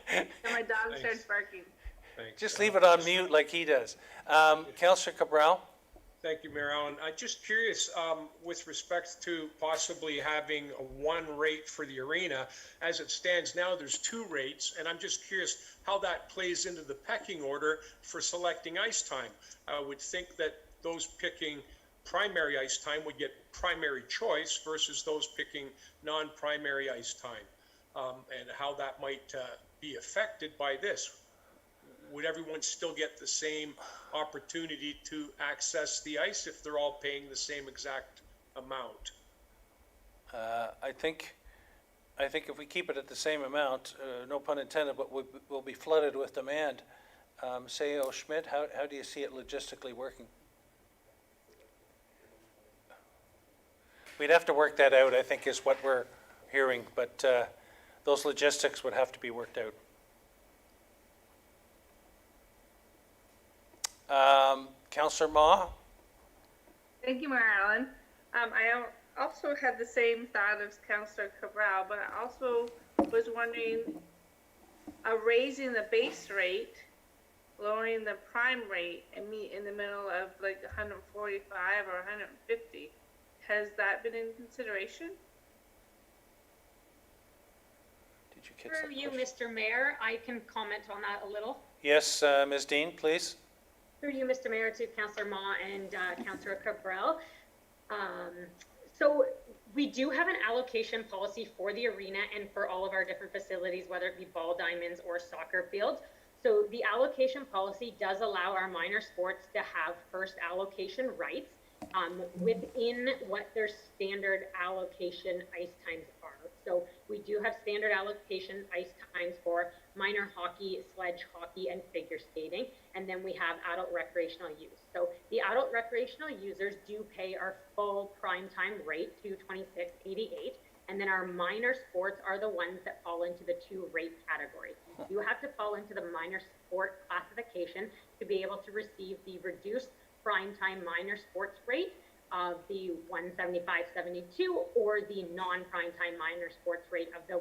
And my dog starts barking. Thanks. Just leave it on mute like he does. Councillor Cabral. Thank you, Mayor Allen. I'm just curious, with respect to possibly having one rate for the arena. As it stands now, there's two rates, and I'm just curious how that plays into the pecking order for selecting ice time. I would think that those picking primary ice time would get primary choice versus those picking non-primary ice time, and how that might be affected by this. Would everyone still get the same opportunity to access the ice if they're all paying the same exact amount? I think if we keep it at the same amount, no pun intended, but we'll be flooded with demand. CEO Schmidt, how do you see it logistically working? We'd have to work that out, I think, is what we're hearing, but those logistics would have to be worked out. Councillor Ma? Thank you, Mayor Allen. I also had the same thought as Councillor Cabral, but I also was wondering, raising the base rate, lowering the prime rate, and meet in the middle of like 145 or 150. Has that been in consideration? Did you catch that Through you, question? Mr. Mayor, I can comment on that a little. Yes, Ms. Dean, please. Through you, Mr. Mayor, to Councillor Ma and Councillor Cabral. So we do have an allocation policy for the arena and for all of our different facilities, whether it be ball diamonds or soccer fields. So the allocation policy does allow our minor sports to have first allocation rights within what their standard allocation ice times are. So we do have standard allocation ice times for minor hockey, sledge hockey, and figure skating. And then we have adult recreational use. So the adult recreational users do pay our full prime time rate to $26.88. And then our minor sports are the ones that fall into the two rate categories. You have to fall into the minor sport classification to be able to receive the reduced prime time minor sports rate of the $175.72 or the non-prime time minor sports rate of the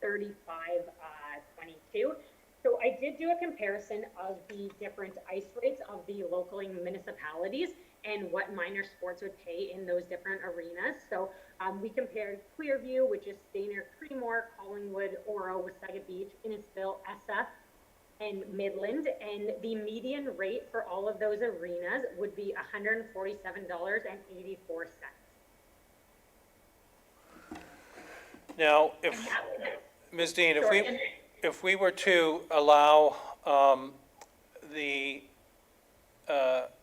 $135.22. So I did do a comparison of the different ice rates of the local municipalities and what minor sports would pay in those different arenas. So we compared Clearview, which is Stayner, Creemore, Collingwood, Oro, Wasaga Beach, Innisfil, SF, and Midland, and the median rate for all of those arenas would be $147.84. Now, if Ms. Dean, if we were to allow the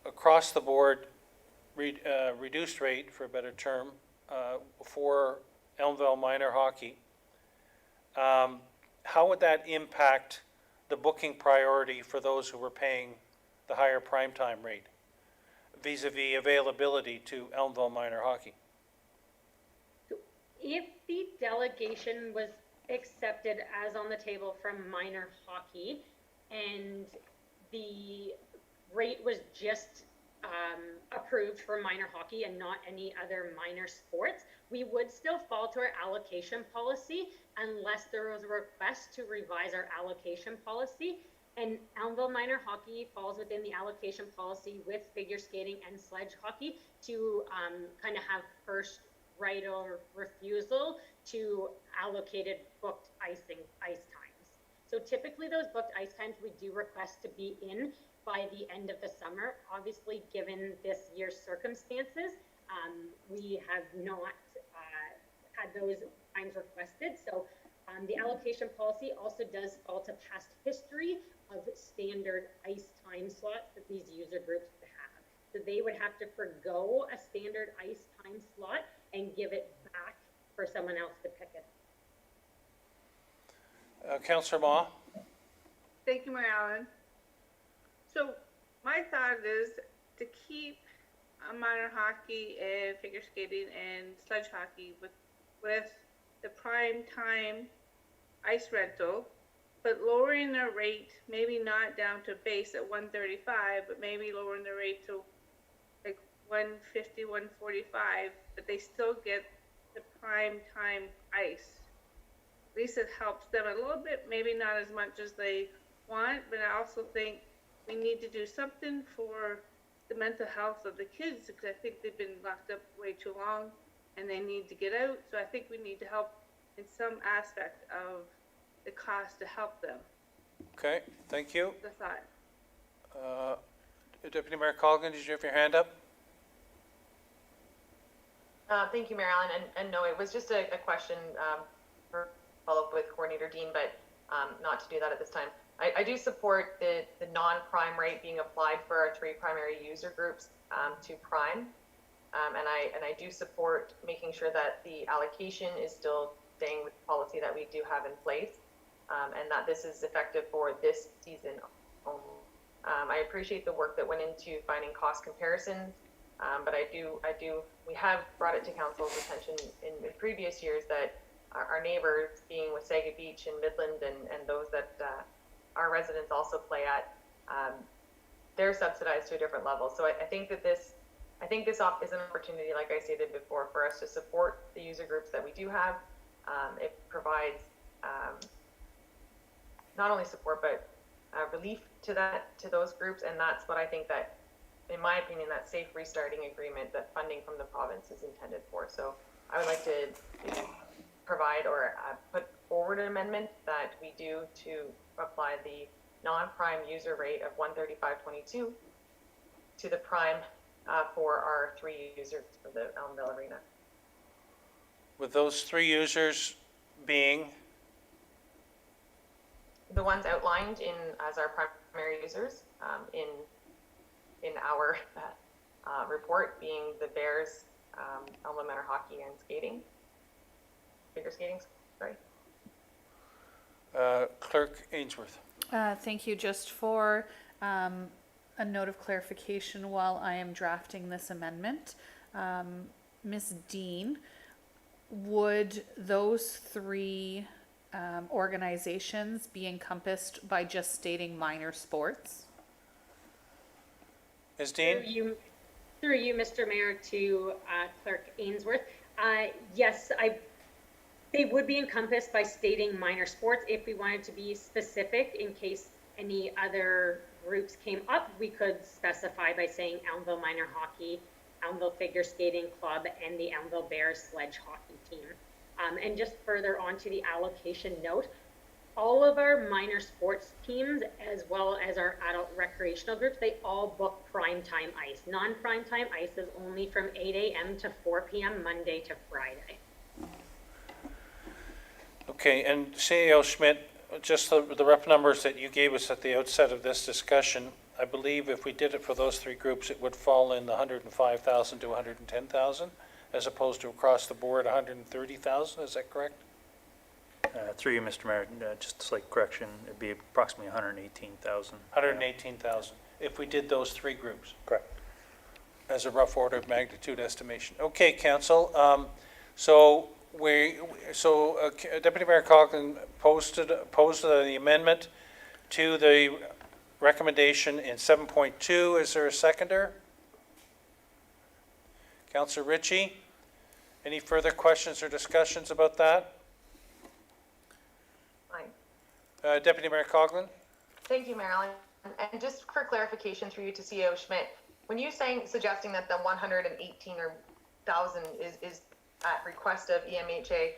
across the board reduced rate, for a better term, for Elmville minor hockey, how would that impact the booking priority for those who were paying the higher primetime rate vis-a-vis availability to Elmville minor hockey? If the delegation was accepted as on the table from minor hockey and the rate was just approved for minor hockey and not any other minor sports, we would still fall to our allocation policy unless there was a request to revise our allocation policy. And Elmville minor hockey falls within the allocation policy with figure skating and sledge hockey to kind of have first right of refusal to allocated booked ice times. So typically those booked ice times we do request to be in by the end of the summer. Obviously, given this year's circumstances, we have not had those times requested. So the allocation policy also does fall to past history of standard ice time slots that these user groups have. So they would have to forgo a standard ice time slot and give it back for someone else to pick it up. Councillor Ma? Thank you, Mayor Allen. So my thought is to keep minor hockey and figure skating and sledge hockey with the prime time ice rental, but lowering their rate, maybe not down to base at 135, but maybe lowering the rate to like 150, 145, but they still get the prime time ice. At least it helps them a little bit, maybe not as much as they want, but I also think we need to do something for the mental health of the kids, because I think they've been locked up way too long and they need to get out. So I think we need to help in some aspect of the cost to help them. Okay, thank you. The thought. Deputy Mayor Colgan, did you have your hand up? Thank you, Mayor Allen. And no, it was just a question for follow-up with Coordinator Dean, but not to do that at this time. I do support the non-prime rate being applied for our 3 primary user groups to prime. And I do support making sure that the allocation is still staying with the policy that we do have in place, and that this is effective for this season only. I appreciate the work that went into finding cost comparisons, but we have brought it to council's attention in the previous years that our neighbors, being with Saga Beach and Midland and those that our residents also play at, they're subsidized to a different level. So I think this is an opportunity, like I stated before, for us to support the user groups that we do have. It provides not only support but relief to those groups, and that's what I think that, in my opinion, that safe restarting agreement that funding from the province is intended for. So I would like to provide or put forward an amendment that we do to apply the non-prime user rate of 135.22 to the prime for our 3 users for the Elmville Arena. With those 3 users being? The ones outlined as our primary users in our report, being the Bears, Elmville Manor Hockey, and figure skating, sorry. Clerk Ainsworth. Thank you. Just for a note of clarification while I am drafting this amendment, Ms. Dean, would those 3 organizations be encompassed by just stating minor sports? Ms. Dean? Through you, Mr. Mayor, to Clerk Ainsworth. Yes, they would be encompassed by stating minor sports. If we wanted to be specific in case any other groups came up, we could specify by saying Elmville Minor Hockey, Elmville Figure Skating Club, and the Elmville Bears Sledge Hockey Team. And just further on to the allocation note, all of our minor sports teams, as well as our adult recreational groups, they all book prime time ice. Non-prime time ice is only from 8 a.m. to 4 p.m. Monday to Friday. Okay, and CAO Schmidt, just the rep numbers that you gave us at the outset of this discussion, I believe if we did it for those 3 groups, it would fall in the 105,000 to 110,000, as opposed to across the board 130,000. Is that correct? Through you, Mr. Mayor, just a slight correction, it'd be approximately 118,000. 118,000, if we did those 3 groups. Correct. As a rough order of magnitude estimation. Okay, Council. So Deputy Mayor Coughlin posed the amendment to the recommendation in 7.2. Is there a seconder? Councillor Ritchie, any further questions or discussions about that? Fine. Deputy Mayor Coughlin? Thank you, Marilyn. And just for clarification through you to CEO Schmidt, when you suggesting that the 118,000 is at request of EMHA.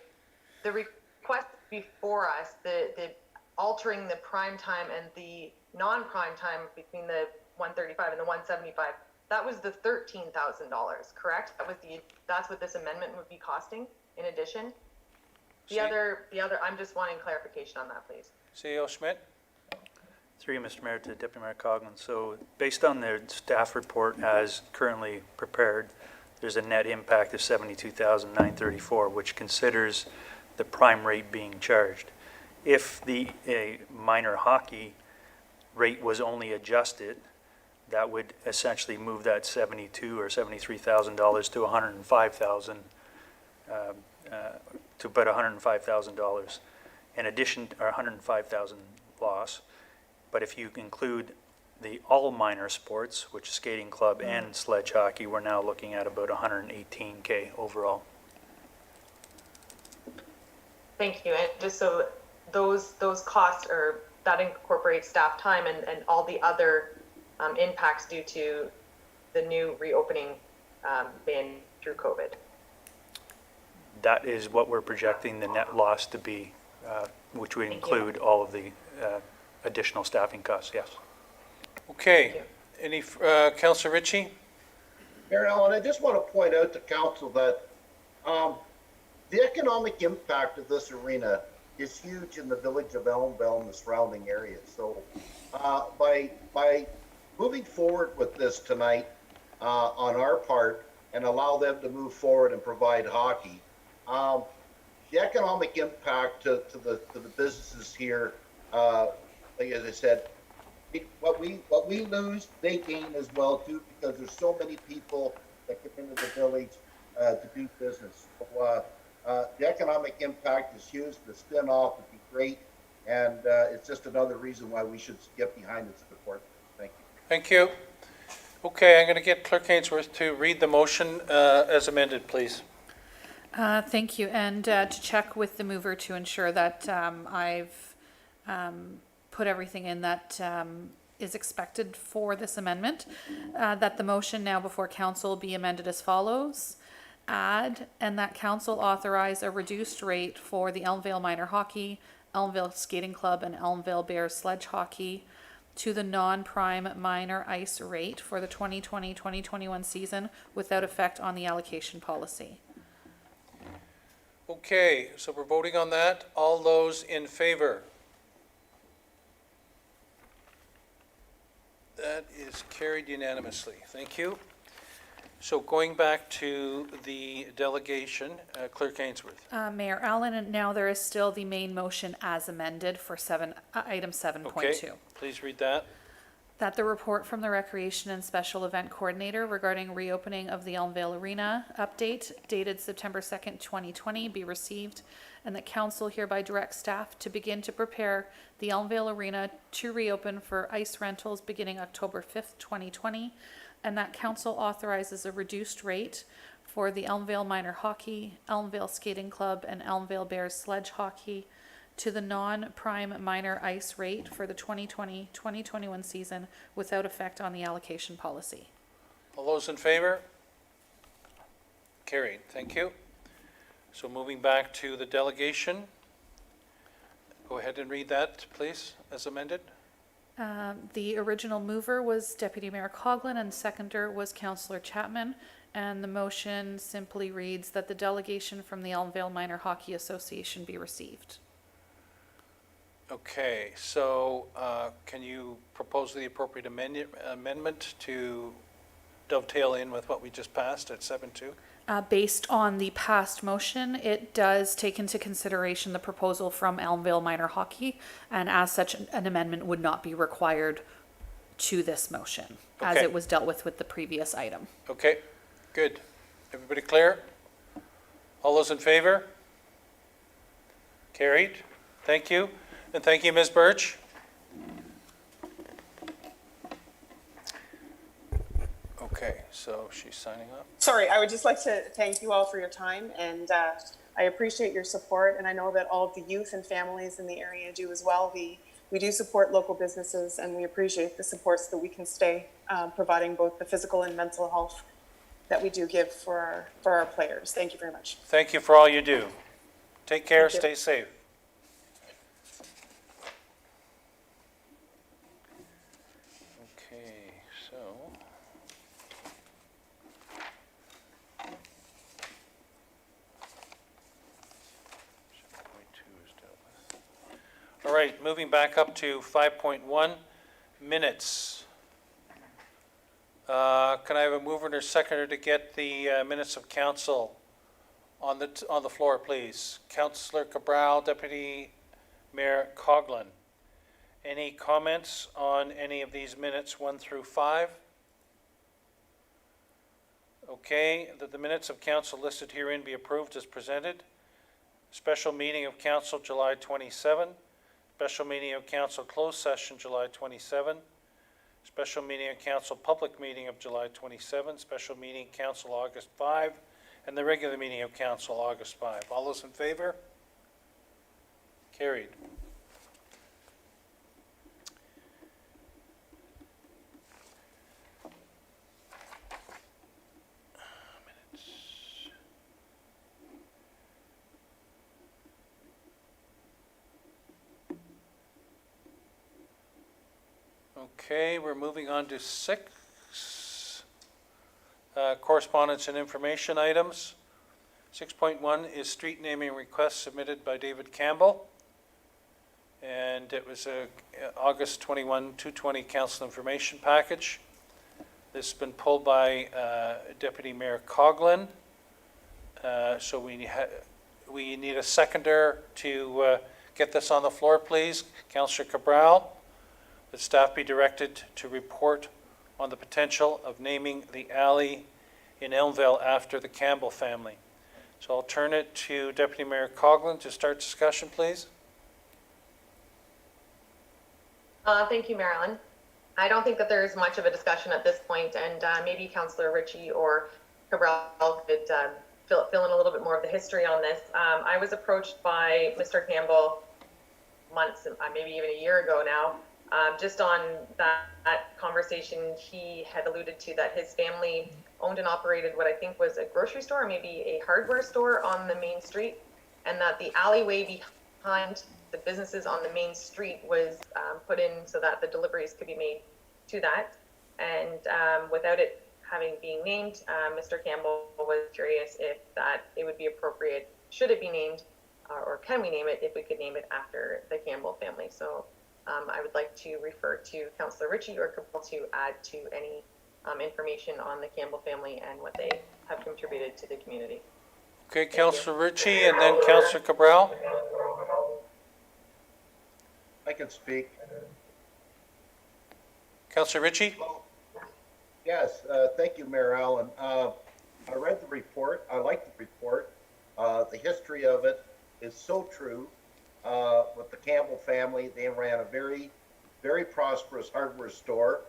The request before us, the altering the prime time and the non-prime time between the 135 and the 175, that was the $13,000, correct? That's what this amendment would be costing in addition? The other, I'm just wanting clarification on that, please. CEO Schmidt? Through you, Mr. Mayor, to Deputy Mayor Coughlin. So based on the staff report as currently prepared, there's a net impact of $72,934, which considers the prime rate being charged. If the minor hockey rate was only adjusted, that would essentially move that $72,000 or $73,000 to $105,000, to about $105,000 in addition, or $105,000 loss. But if you include the all minor sports, which is skating club and sledge hockey, we're now looking at about $118K overall. Thank you. And just so those costs are, that incorporates staff time and all the other impacts due to the new reopening ban through COVID. That is what we're projecting the net loss to be, which would include all of the additional staffing costs, yes. Okay. Any, Councillor Ritchie? Mayor Allen, I just want to point out to council that the economic impact of this arena is huge in the village of Elmville and the surrounding areas. So by moving forward with this tonight on our part and allow them to move forward and provide hockey, the economic impact to the businesses here, like as I said, what we lose, they gain as well too, because there's so many people that come into the village to do business. So, the economic impact is huge. The spin-off would be great, and it's just another reason why we should get behind and support this. Thank you. Thank you. Okay, I'm going to get Clerk Ainsworth to read the motion as amended, please. Thank you, and to check with the mover to ensure that I've put everything in that is expected for this amendment, that the motion now before council be amended as follows. Add, and that council authorize a reduced rate for the Elmville Minor Hockey, Ellenville Skating Club, and Ellenville Bears Sledge Hockey to the non-prime minor ice rate for the 2020-2021 season without effect on the allocation policy. Okay, so we're voting on that. All those in favor? That is carried unanimously. Thank you. So going back to the delegation, Clerk Ainsworth. Mayor Allen, and now there is still the main motion as amended for item 7.2. Okay, please read that. That the report from the Recreation and Special Event Coordinator regarding reopening of the Elmville Arena update dated September 2nd, 2020 be received, and that council hereby directs staff to begin to prepare the Elmville Arena to reopen for ice rentals beginning October 5th, 2020, and that council authorizes a reduced rate for the Elmville Minor Hockey, Ellenville Skating Club, and Ellenville Bears Sledge Hockey to the non-prime minor ice rate for the 2020-2021 season without effect on the allocation policy. All those in favor? Carried. Thank you. So moving back to the delegation. Go ahead and read that, please, as amended. The original mover was Deputy Mayor Coughlin and seconder was Councillor Chapman. And the motion simply reads that the delegation from the Elmville Minor Hockey Association be received. Okay, so can you propose the appropriate amendment to dovetail in with what we just passed at 7.2? Based on the past motion, it does take into consideration the proposal from Elmville Minor Hockey, and as such, an amendment would not be required to this motion, as Okay. it was dealt with the previous item. Okay, good. Everybody clear? All those in favor? Carried. Thank you. And thank you, Ms. Birch. Okay, so she's signing up. Sorry, I would just like to thank you all for your time, and I appreciate your support, and I know that all of the youth and families in the area do as well. We do support local businesses, and we appreciate the support so that we can stay providing both the physical and mental health that we do give for our players. Thank you very much. Thank you for all you do. Take care, Thank you. stay safe. Okay, so. All right, moving back up to 5.1, minutes. Can I have a mover and a seconder to get the minutes of council on the floor, please? Councillor Cabral, Deputy Mayor Coughlin. Any comments on any of these minutes 1 through 5? Okay, that the minutes of council listed herein be approved as presented. Special meeting of council July 27. Special meeting of council closed session July 27. Special meeting of council public meeting of July 27. Special meeting council August 5. And the regular meeting of council August 5. All those in favor? Carried. Okay, we're moving on to 6, correspondence and information items. 6.1 is street naming request submitted by David Campbell. And it was a August 21, 220 council information package. This has been pulled by Deputy Mayor Coughlin. So we need a seconder to get this on the floor, please. Councillor Cabral. That staff be directed to report on the potential of naming the alley in Elmville after the Campbell family. So I'll turn it to Deputy Mayor Coughlin to start discussion, please. Thank you, Marilyn. I don't think that there's much of a discussion at this point, and maybe Councillor Ritchie or Cabral could fill in a little bit more of the history on this. I was approached by Mr. Campbell months, maybe even a year ago now, just on that conversation. He had alluded to that his family owned and operated what I think was a grocery store, or maybe a hardware store on the main street, and that the alleyway behind the businesses on the main street was put in so that the deliveries could be made to that. And without it having been named, Mr. Campbell was curious if that it would be appropriate, should it be named, or can we name it, if we could name it after the Campbell family. So I would like to refer to Councillor Ritchie or Cabral to add to any information on the Campbell family and what they have contributed to the community. Okay, Councillor Ritchie and then Councillor Cabral. I can speak. Councillor Ritchie? Yes, thank you, Mayor Allen. I read the report. I like the report. The history of it is so true. With the Campbell family, they ran a very, very prosperous hardware store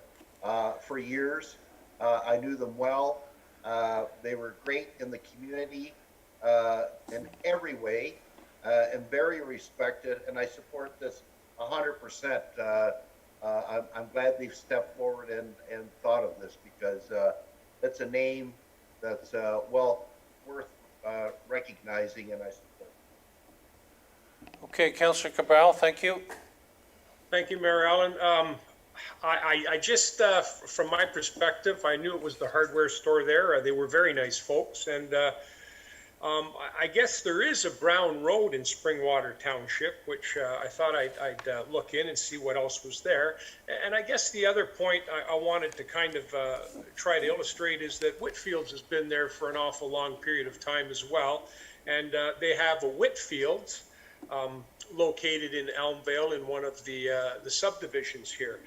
for years. I knew them well. They were great in the community in every way and very respected, and I support this 100%. I'm glad they've stepped forward and thought of this, because it's a name that's well worth recognizing, and I support. Okay, Councillor Cabral, thank you. Thank you, Mayor Allen. I just, from my perspective, I knew it was the hardware store there. They were very nice folks. And I guess there is a Brown Road in Springwater Township, which I thought I'd look in and see what else was there. And I guess the other point I wanted to kind of try to illustrate is that Whitfield's has been there for an awful long period of time as well. And they have a Whitfield's located in Elmville in one of the subdivisions here.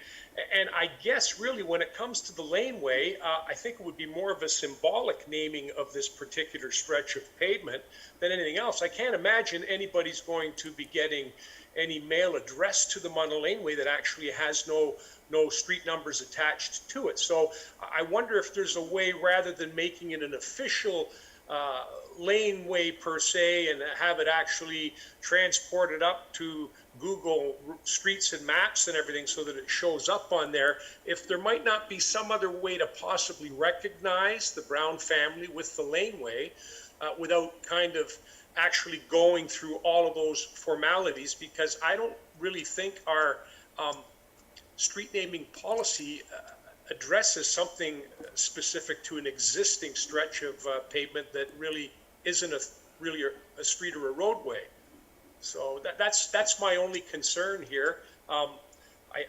And I guess really when it comes to the laneway, I think it would be more of a symbolic naming of this particular stretch of pavement than anything else. I can't imagine anybody's going to be getting any mail addressed to them on a laneway that actually has no street numbers attached to it. So I wonder if there's a way, rather than making it an official laneway per se and have it actually transported up to Google Streets and Maps and everything so that it shows up on there, if there might not be some other way to possibly recognize the Brown family with the laneway without kind of actually going through all of those formalities, because I don't really think our street naming policy addresses something specific to an existing stretch of pavement that really isn't really a street or a roadway. So that's my only concern here. I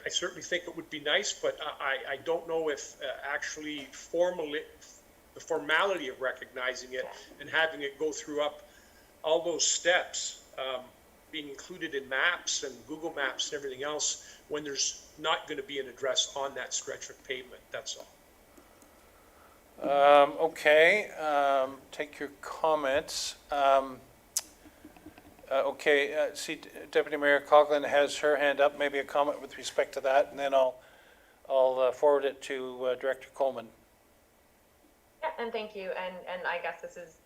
certainly think it would be nice, but I don't know if actually the formality of recognizing it and having it go through up all those steps, being included in maps and Google Maps and everything else, when there's not going to be an address on that stretch of pavement. That's all. Okay, take your comments. Okay, see Deputy Mayor Coughlin has her hand up, maybe a comment with respect to that, and then I'll forward it to Director Coleman. Yeah, and thank you. And I guess this is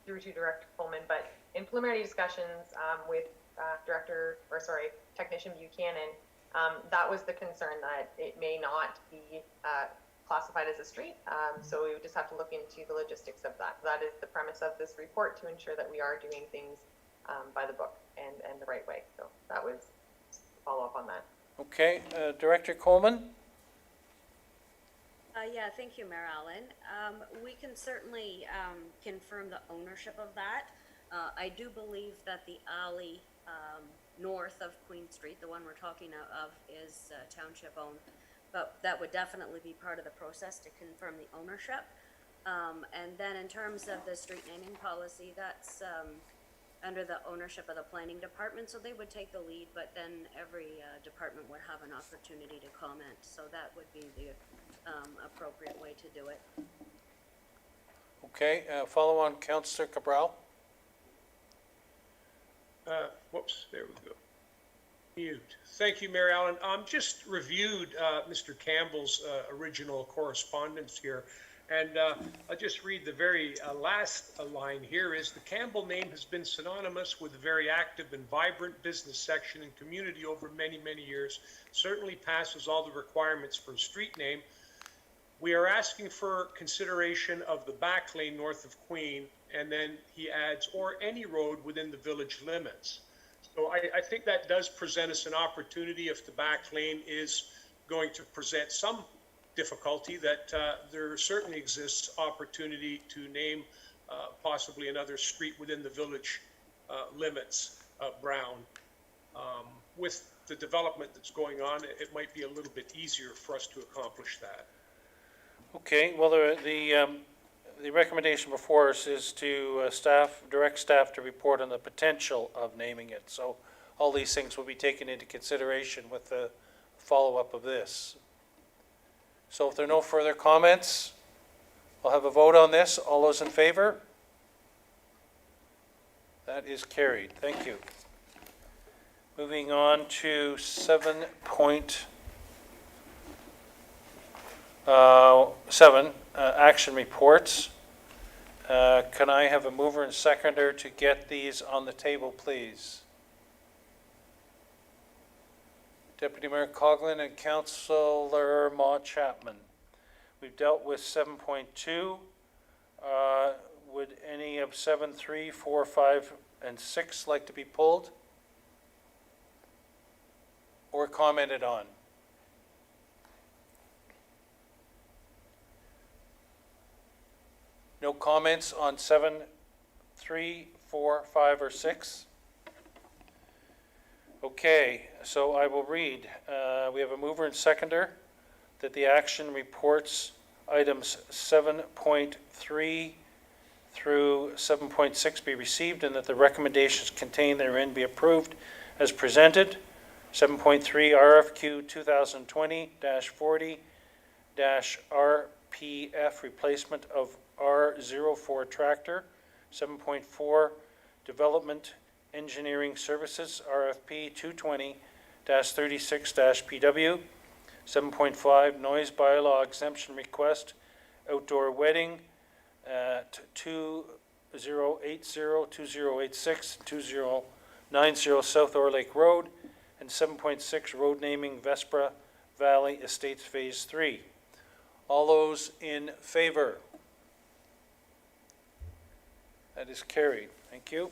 through to Director Coleman, but in preliminary discussions with Technician Buchanan, that was the concern, that it may not be classified as a street. So we would just have to look into the logistics of that. That is the premise of this report, to ensure that we are doing things by the book and the right way. So that was follow up on that. Okay, Director Coleman? Yeah, thank you, Mayor Allen. We can certainly confirm the ownership of that. I do believe that the alley north of Queen Street, the one we're talking of, is township owned, but that would definitely be part of the process to confirm the ownership. And then in terms of the street naming policy, that's under the ownership of the planning department, so they would take the lead, but then every department would have an opportunity to comment, so that would be the appropriate way to do it. Okay, follow on, Councillor Cabral. Whoops, there we go. Mute. Thank you, Mayor Allen. Just reviewed Mr. Campbell's original correspondence here, and I'll just read the very last line here. Is the Campbell name has been synonymous with a very active and vibrant business section and community over many, many years. Certainly passes all the requirements for a street name. We are asking for consideration of the back lane north of Queen, and then he adds, or any road within the village limits. So I think that does present us an opportunity, if the back lane is going to present some difficulty, that there certainly exists opportunity to name possibly another street within the village limits of Brown. With the development that's going on, it might be a little bit easier for us to accomplish that. Okay, well, the recommendation before us is to direct staff to report on the potential of naming it. So all these things will be taken into consideration with the follow-up of this. So if there are no further comments, I'll have a vote on this. All those in favor? That is carried. Thank you. Moving on to 7.7, action reports. Can I have a mover and seconder to get these on the table, please? Deputy Mayor Coughlin and Councillor Ma Chapman. We've dealt with 7.2. Would any of 7, 3, 4, 5, and 6 like to be pulled or commented on? No comments on 7, 3, 4, 5, or 6? Okay, so I will read. We have a mover and seconder that the action reports items 7.3 through 7.6 be received and that the recommendations contained therein be approved as presented. 7.3 RFQ 2020-40-RPF replacement of R04 tractor. 7.4 Development Engineering Services RFP 220-36-PW. 7.5 Noise Bylaw Exemption Request Outdoor Wedding at 2 2086, 2090 South Ore Lake Road, and 7.6 road naming Vespra Valley Estates Phase 3. All those in favor? That is carried. Thank you.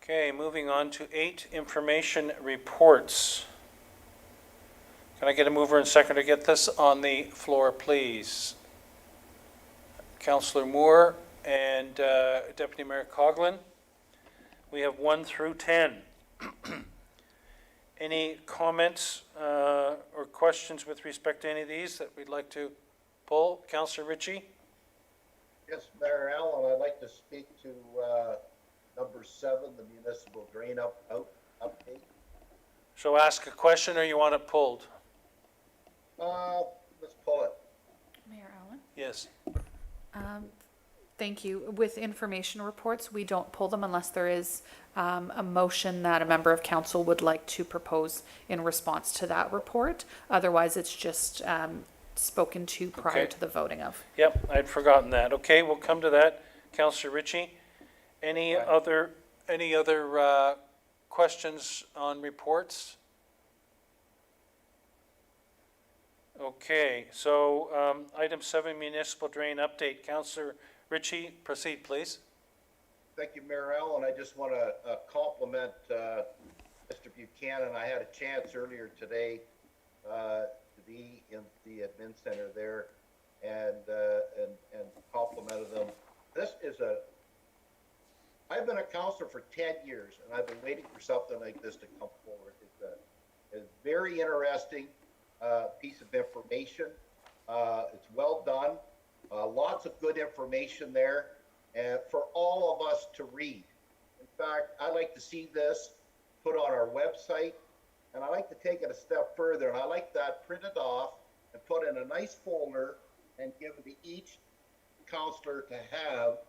Okay, moving on to 8 information reports. Can I get a mover and second to get this on the floor, please? Councillor Moore and Deputy Mayor Coughlin. We have 1 through 10. Any comments or questions with respect to any of these that we'd like to pull? Councillor Ritchie? Yes, Mayor Allen, I'd like to speak to number 7, the municipal drain update. So ask a question or you want it pulled? Let's pull it. Mayor Allen? Yes. Thank you. With information reports, we don't pull them unless there is a motion that a member of council would like to propose in response to that report. Otherwise, it's just spoken to prior Okay. to the voting of. Yep, I'd forgotten that. Okay, we'll come to that. Councillor Ritchie, any other questions on reports? Okay, so item 7, municipal drain update. Councillor Ritchie, proceed, please. Thank you, Mayor Allen. I just want to compliment Mr. Buchanan. I had a chance earlier today to be in the admin center there and complimented them. I've been a counselor for 10 years and I've been waiting for something like this to come forward. It's a very interesting piece of information. It's well done. Lots of good information there and for all of us to read. In fact, I'd like to see this put on our website, and I like to take it a step further, and I like that printed off and put in a nice folder and give it to each counselor to have.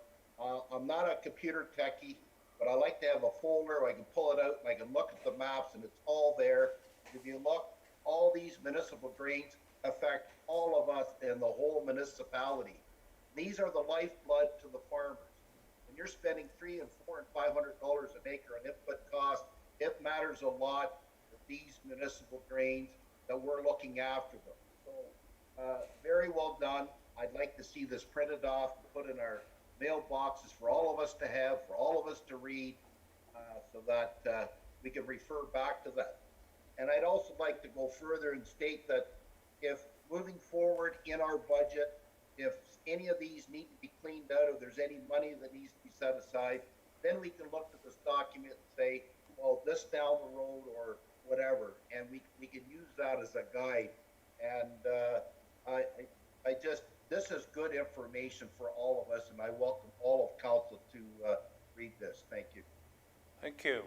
I'm not a computer techie, but I like to have a folder where I can pull it out and I can look at the maps and it's all there. If you look, all these municipal drains affect all of us in the whole municipality. These are the lifeblood to the farmers. When you're spending $300 and $400 and $500 an acre on input cost, it matters a lot that these municipal drains that we're looking after them. So very well done. I'd like to see this printed off, put in our mailboxes for all of us to have, for all of us to read, so that we can refer back to that. And I'd also like to go further and state that if moving forward in our budget, if any of these need to be cleaned out, or there's any money that needs to be set aside, then we can look at this document and say, well, this down the road or whatever, and we can use that as a guide. And I just, this is good information for all of us, and I welcome all of council to read this. Thank you. Thank you.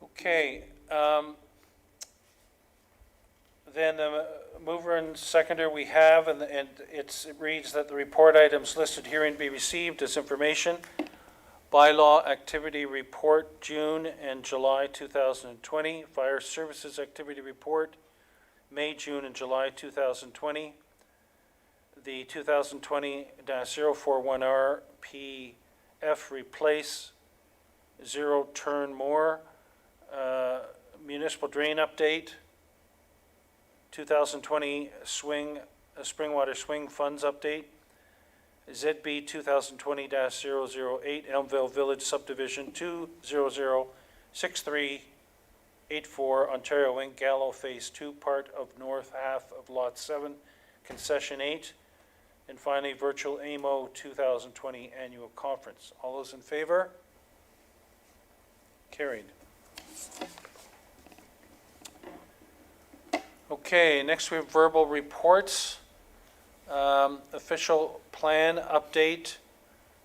Okay, then the mover and seconder we have, and it reads that the report items listed herein be received as information. Bylaw activity report, June and July 2020. Fire services activity report, May, June, and July 2020. The 2020-041R PF replace, zero turn more. Municipal drain update, 2020 Springwater Swing Funds update, ZB 2020-008 Elmville Village Subdivision 2006384 Ontario Inc. Gallo Phase 2, part of north half of Lot 7, Concession 8, and finally Virtual AMO 2020 Annual Conference. All those in favor? Carried. Okay, next we have verbal reports, official plan update,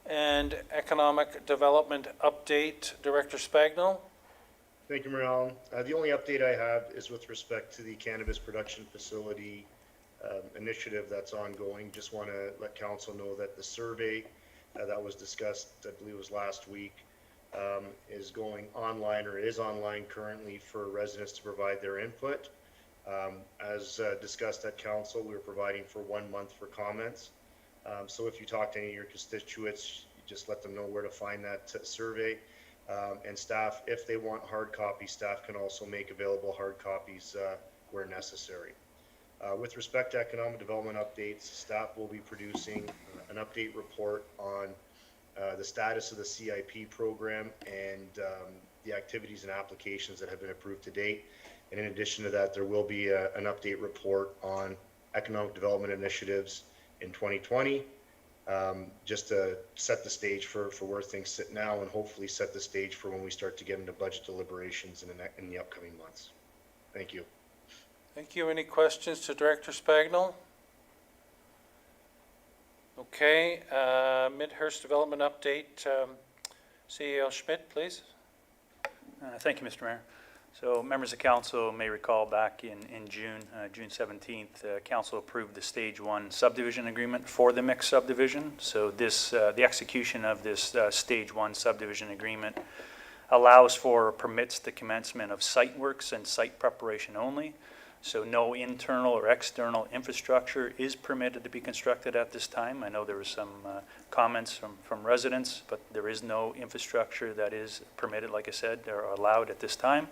and economic development update. Director Spagno. Thank you, Mayor Allen. The only update I have is with respect to the cannabis production facility initiative that's ongoing. Just want to let council know that the survey that was discussed, I believe it was last week, is going online, or is online currently, for residents to provide their input. As discussed at council, we were providing for 1 month for comments. So if you talk to any of your constituents, you just let them know where to find that survey. And staff, if they want hard copies, staff can also make available hard copies where necessary. With respect to economic development updates, staff will be producing an update report on the status of the CIP program and the activities and applications that have been approved to date. And in addition to that, there will be an update report on economic development initiatives in 2020, just to set the stage for where things sit now, and hopefully set the stage for when we start to get into budget deliberations in the upcoming months. Thank you. Thank you. Any questions to Director Spagnell? Okay, Midhurst Development Update. CEO Schmidt, please. Thank you, Mr. Mayor. So members of council may recall back in June 17th, council approved the stage 1 subdivision agreement for the mixed subdivision. So this, the execution of this stage 1 subdivision agreement allows for, or permits the commencement of site works and site preparation only. So no internal or external infrastructure is permitted to be constructed at this time. I know there were some comments from residents, but there is no infrastructure that is permitted, like I said, or allowed at this time.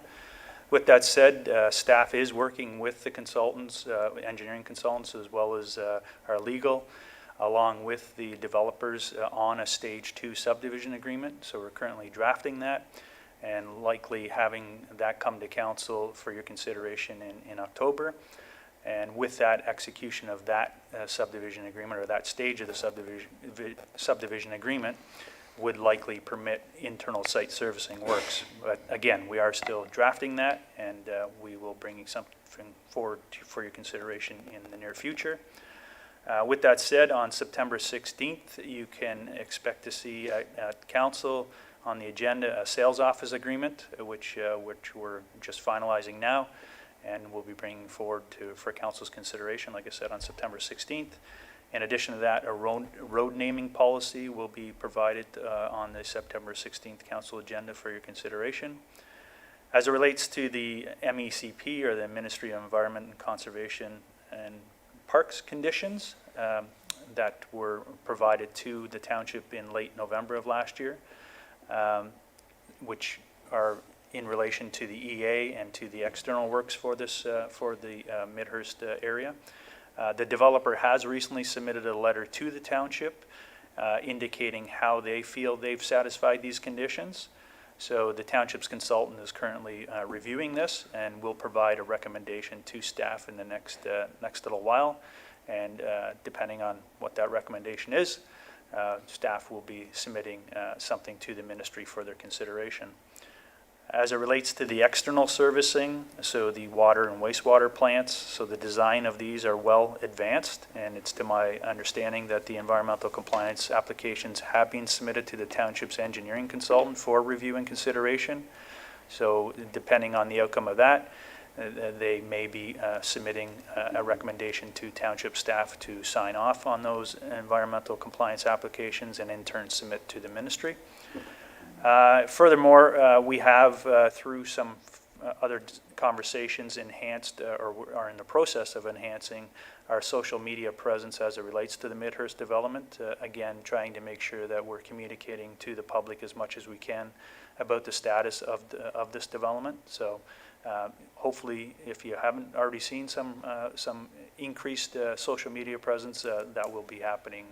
With that said, staff is working with the consultants, engineering consultants, as well as our legal, along with the developers on a stage 2 subdivision agreement. So we're currently drafting that, and likely having that come to council for your consideration in October. And with that execution of that subdivision agreement, or that stage of the subdivision agreement, would likely permit internal site servicing works. But again, we are still drafting that, and we will bring something forward for your consideration in the near future. With that said, on September 16th, you can expect to see at council on the agenda a sales office agreement, which we're just finalizing now, and we'll be bringing forward for council's consideration, like I said, on September 16th. In addition to that, a road naming policy will be provided on the September 16th council agenda for your consideration. As it relates to the MECP, or the Ministry of Environment and Conservation and Parks conditions that were provided to the township in late November of last year, which are in relation to the EA and to the external works for this for the Midhurst area. The developer has recently submitted a letter to the township indicating how they feel they've satisfied these conditions. So the township's consultant is currently reviewing this, and will provide a recommendation to staff in the next little while. And depending on what that recommendation is, staff will be submitting something to the ministry for their consideration. As it relates to the external servicing, so the water and wastewater plants, so the design of these are well advanced, and it's to my understanding that the environmental compliance applications have been submitted to the township's engineering consultant for review and consideration. So depending on the outcome of that, they may be submitting a recommendation to township staff to sign off on those environmental compliance applications, and in turn submit to the ministry. Furthermore, we have, through some other conversations, enhanced or are in the process of enhancing our social media presence as it relates to the Midhurst development. Again, trying to make sure that we're communicating to the public as much as we can about the status of this development. So hopefully, if you haven't already seen some increased social media presence, that will be happening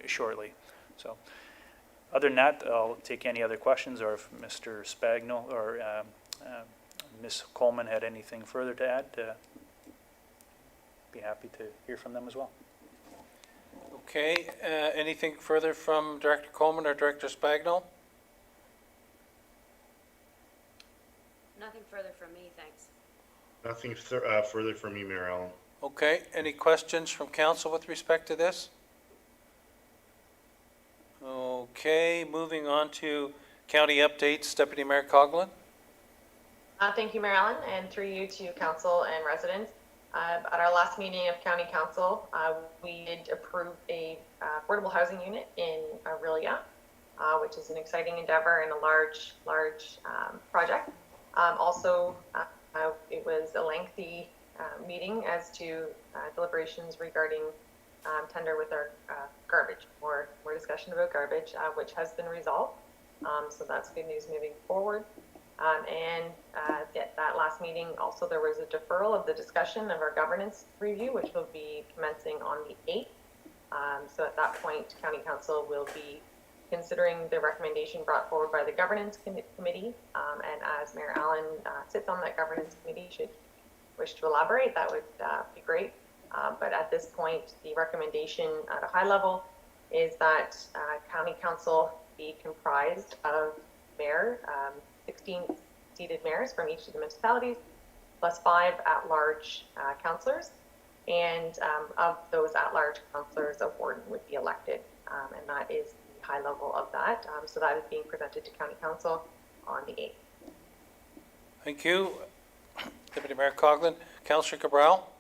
shortly. So. Other than that, I'll take any other questions, or if Mr. Spagnell or Ms. Coleman had anything further to add, be happy to hear from them as well. Okay, anything further from Director Coleman or Director Spagnell? Nothing further from me, thanks. Nothing further from you, Mayor Allen. Okay, any questions from council with respect to this? Okay, moving on to county updates. Deputy Mayor Coughlin. Thank you, Mayor Allen, and through you to council and residents. At our last meeting of County Council, we did approve a affordable housing unit in Aurelia, which is an exciting endeavor and a large project. Also, it was a lengthy meeting as to deliberations regarding tender with our garbage, more discussion about garbage, which has been resolved. So that's good news moving forward. And at that last meeting, also there was a deferral of the discussion of our governance review, which will be commencing on the 8th. So at that point, County Council will be considering the recommendation brought forward by the governance committee. And as Mayor Allen sits on that governance committee, should wish to elaborate, that would be great. But at this point, the recommendation at a high level is that County Council be comprised of mayor, 16 seated mayors from each of the municipalities, plus 5 at-large councillors. And of those at-large councillors, a warden would be elected. And that is the high level of that. So that is being presented to County Council on the 8th. Thank you, Deputy Mayor Coughlin. Councillor Cabral?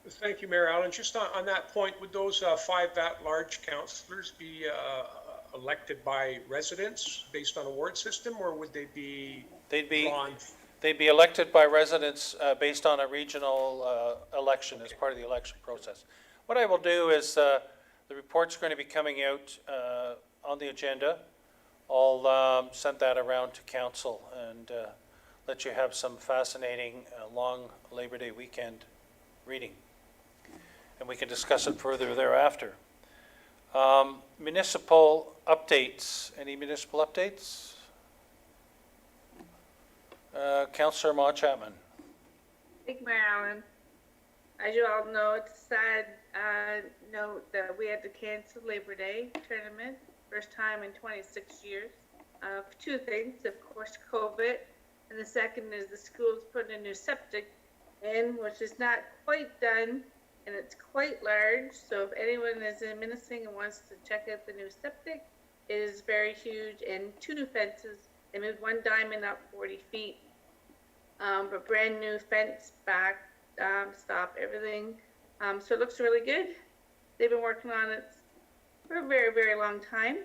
Thank you, Mayor Allen. Just on that point, would those 5 at-large councillors be elected by residents based on a ward system, or would they be drawn? They'd be elected by residents based on a regional election as part of the election process. What I will do is, the report's going to be coming out on the agenda. I'll send that around to council and let you have some fascinating long Labor Day weekend reading. And we can discuss it further thereafter. Municipal updates. Any municipal updates? Councillor Ma Chapman. Thank you, Mayor Allen. As you all know, it's a sad note that we had to cancel Labor Day tournament, first time in 26 years. For 2 things, of course, COVID, and the second is the school's putting a new septic in, which is not quite done, and it's quite large. So if anyone is in Minnesing and wants to check out the new septic, it is very huge, and 2 new fences. They moved 1 diamond up 40 feet, but brand new fence back, stop everything. So it looks really good. They've been working on it for a very, very long time,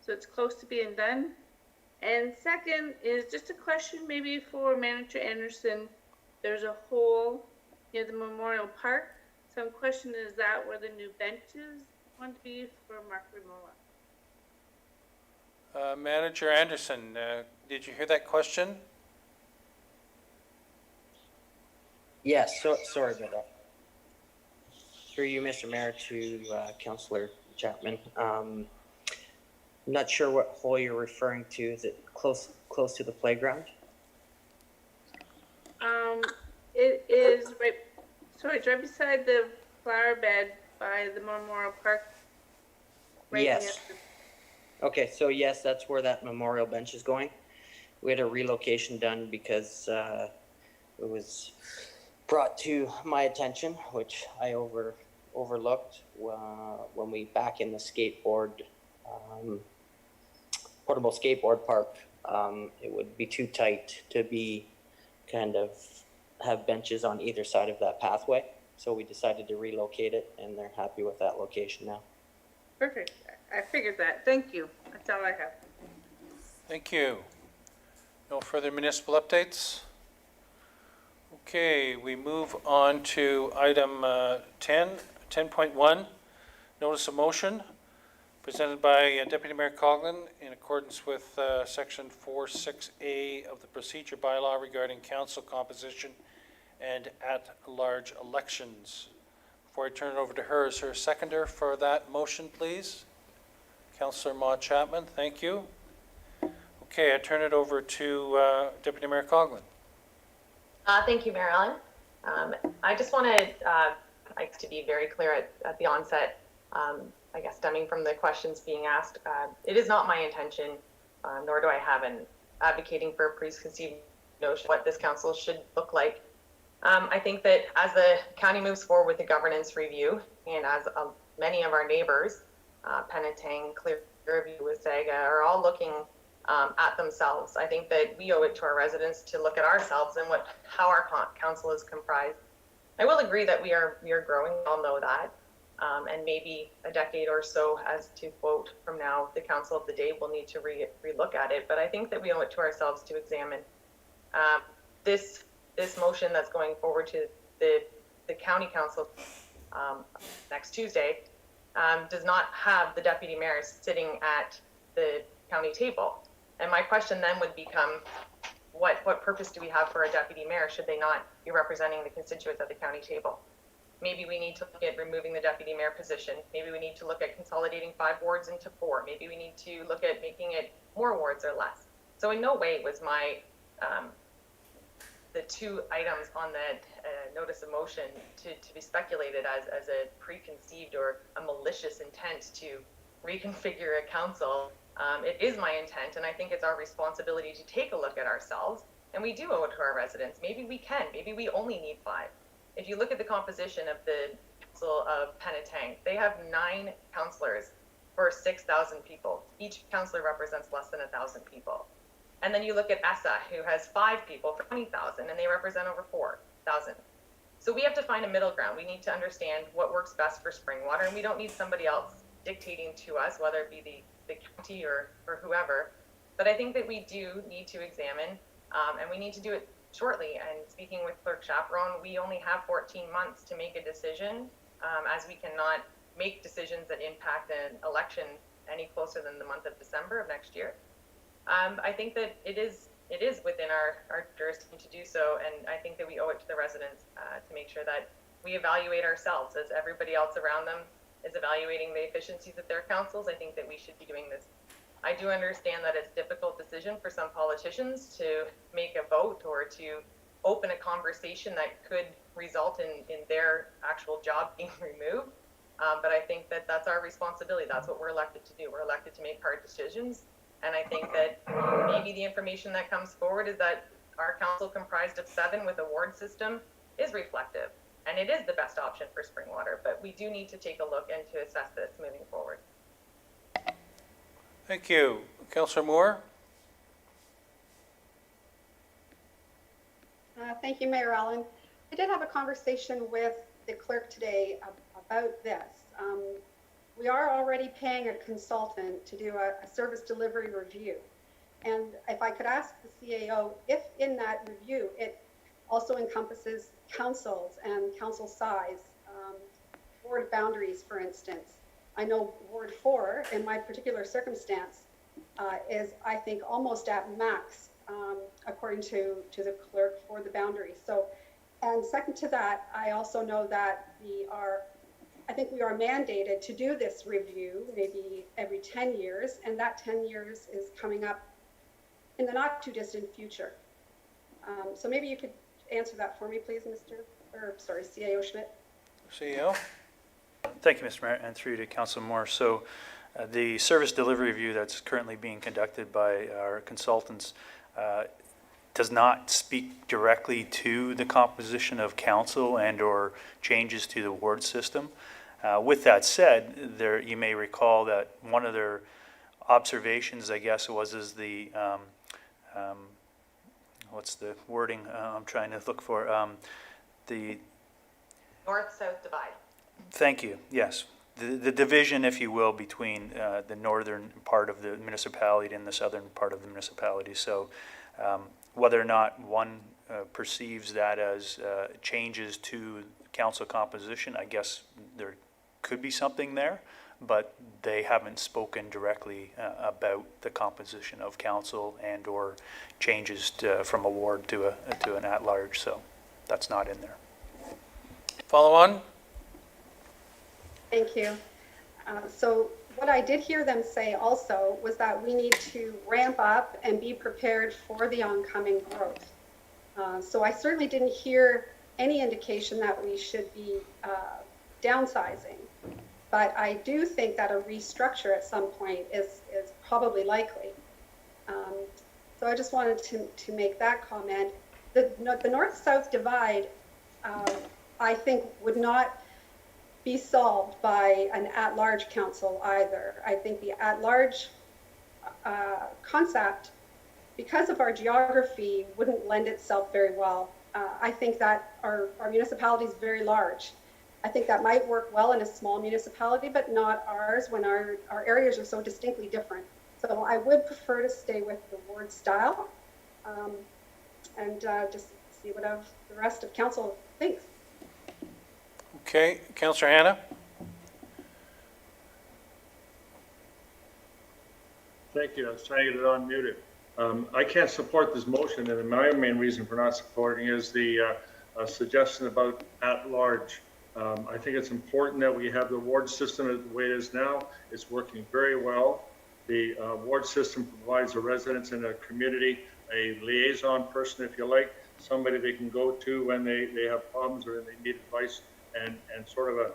so it's close to being done. And second is just a question maybe for Manager Anderson. There's a hole near the Memorial Park. Some question is that where the new benches want to be for Mark Rimola? Manager Anderson, did you hear that question? Yes, sorry about that. Through you, Mr. Mayor, to Councillor Chapman. I'm not sure what hole you're referring to. Is it close to the playground? It is it's right beside the flower bed by the Memorial Park. Right. Yes. Okay, so yes, that's where that memorial bench is going. We had a relocation done because it was brought to my attention, which I overlooked when we back in the skateboard, portable skateboard park. It would be too tight to be kind of have benches on either side of that pathway. So we decided to relocate it, and they're happy with that location now. Perfect. I figured that. Thank you. That's all I have. Thank you. No further municipal updates? Okay, we move on to item 10.1, notice of motion, presented by Deputy Mayor Coughlin in accordance with Section 46A of the Procedure Bylaw regarding council composition and at-large elections. Before I turn it over to her, is there a seconder for that motion, please? Councillor Ma Chapman, thank you. Okay, I turn it over to Deputy Mayor Coughlin. Thank you, Mayor Allen. I just wanted to be very clear at the onset, I guess stemming from the questions being asked, it is not my intention, nor do I have an advocating for a preconceived notion of what this council should look like. I think that as the county moves forward with the governance review, and as many of our neighbors, Penetang, Clearview, Wasaga, are all looking at themselves. I think that we owe it to our residents to look at ourselves and how our council is comprised. I will agree that we are growing. We all know that. And maybe a decade or so, as to quote from now, the council of the day will need to relook at it. But I think that we owe it to ourselves to examine this motion that's going forward to the county council next Tuesday does not have the deputy mayors sitting at the county table. And my question then would become, what purpose do we have for a deputy mayor should they not be representing the constituents at the county table? Maybe we need to look at removing the deputy mayor position. Maybe we need to look at consolidating 5 wards into 4. Maybe we need to look at making it more wards or less. So in no way was my the 2 items on the notice of motion to be speculated as a preconceived or a malicious intent to reconfigure a council. It is my intent, and I think it's our responsibility to take a look at ourselves, and we do owe it to our residents. Maybe we can. Maybe we only need 5. If you look at the composition of the Council of Penetang, they have 9 councillors for 6,000 people. Each councillor represents less than 1,000 people. And then you look at ESSA, who has 5 people for 20,000, and they represent over 4,000. So we have to find a middle ground. We need to understand what works best for Springwater, and we don't need somebody else dictating to us, whether it be the county or whoever. But I think that we do need to examine, and we need to do it shortly. And speaking with Clerk Chaperone, we only have 14 months to make a decision, as we cannot make decisions that impact an election any closer than the month of December of next year. I think that it is within our jurisdiction to do so, and I think that we owe it to the residents to make sure that we evaluate ourselves as everybody else around them is evaluating the efficiencies of their councils. I think that we should be doing this. I do understand that it's a difficult decision for some politicians to make a vote or to open a conversation that could result in their actual job being removed. But I think that that's our responsibility. That's what we're elected to do. We're elected to make hard decisions. And I think that maybe the information that comes forward is that our council, comprised of 7 with a ward system, is reflective. And it is the best option for Springwater. But we do need to take a look and to assess this moving forward. Thank you. Councillor Moore? Thank you, Mayor Allen. I did have a conversation with the clerk today about this. We are already paying a consultant to do a service delivery review. And if I could ask the CAO, if in that review, it also encompasses councils and council size, ward boundaries, for instance. I know Ward 4, in my particular circumstance, is, I think, almost at max, according to the clerk, for the boundaries. So, and second to that, I also know that I think we are mandated to do this review maybe every 10 years, and that 10 years is coming up in the not too distant future. So maybe you could answer that for me, please, CAO Schmidt. CEO? Thank you, Mr. Mayor, and through to Councilor Moore. So the service delivery review that's currently being conducted by our consultants does not speak directly to the composition of council and or changes to the ward system. With that said, you may recall that one of their observations, I guess, is the what's the wording I'm trying to look for? The North-South divide. Thank you. Yes. The division, if you will, between the northern part of the municipality and the southern part of the municipality. So whether or not one perceives that as changes to council composition, I guess there could be something there, but they haven't spoken directly about the composition of council and or changes from a ward to an at-large. So that's not in there. Follow on? Thank you. So what I did hear them say also was that we need to ramp up and be prepared for the oncoming growth. So I certainly didn't hear any indication that we should be downsizing, but I do think that a restructure at some point is probably likely. So I just wanted to make that comment. The north-south divide, I think, would not be solved by an at-large council either. I think the at-large concept, because of our geography, wouldn't lend itself very well. I think that our municipality is very large. I think that might work well in a small municipality, but not ours when our areas are so distinctly different. So I would prefer to stay with the ward style and just see what the rest of council thinks. Okay, Councillor Hannah? Thank you. I was trying to get it unmuted. I can't support this motion, and my main reason for not supporting is the suggestion about at large. I think it's important that we have the ward system the way it is now. It's working very well. The ward system provides the residents in a community a liaison person, if you like, somebody they can go to when they have problems or they need advice, and sort of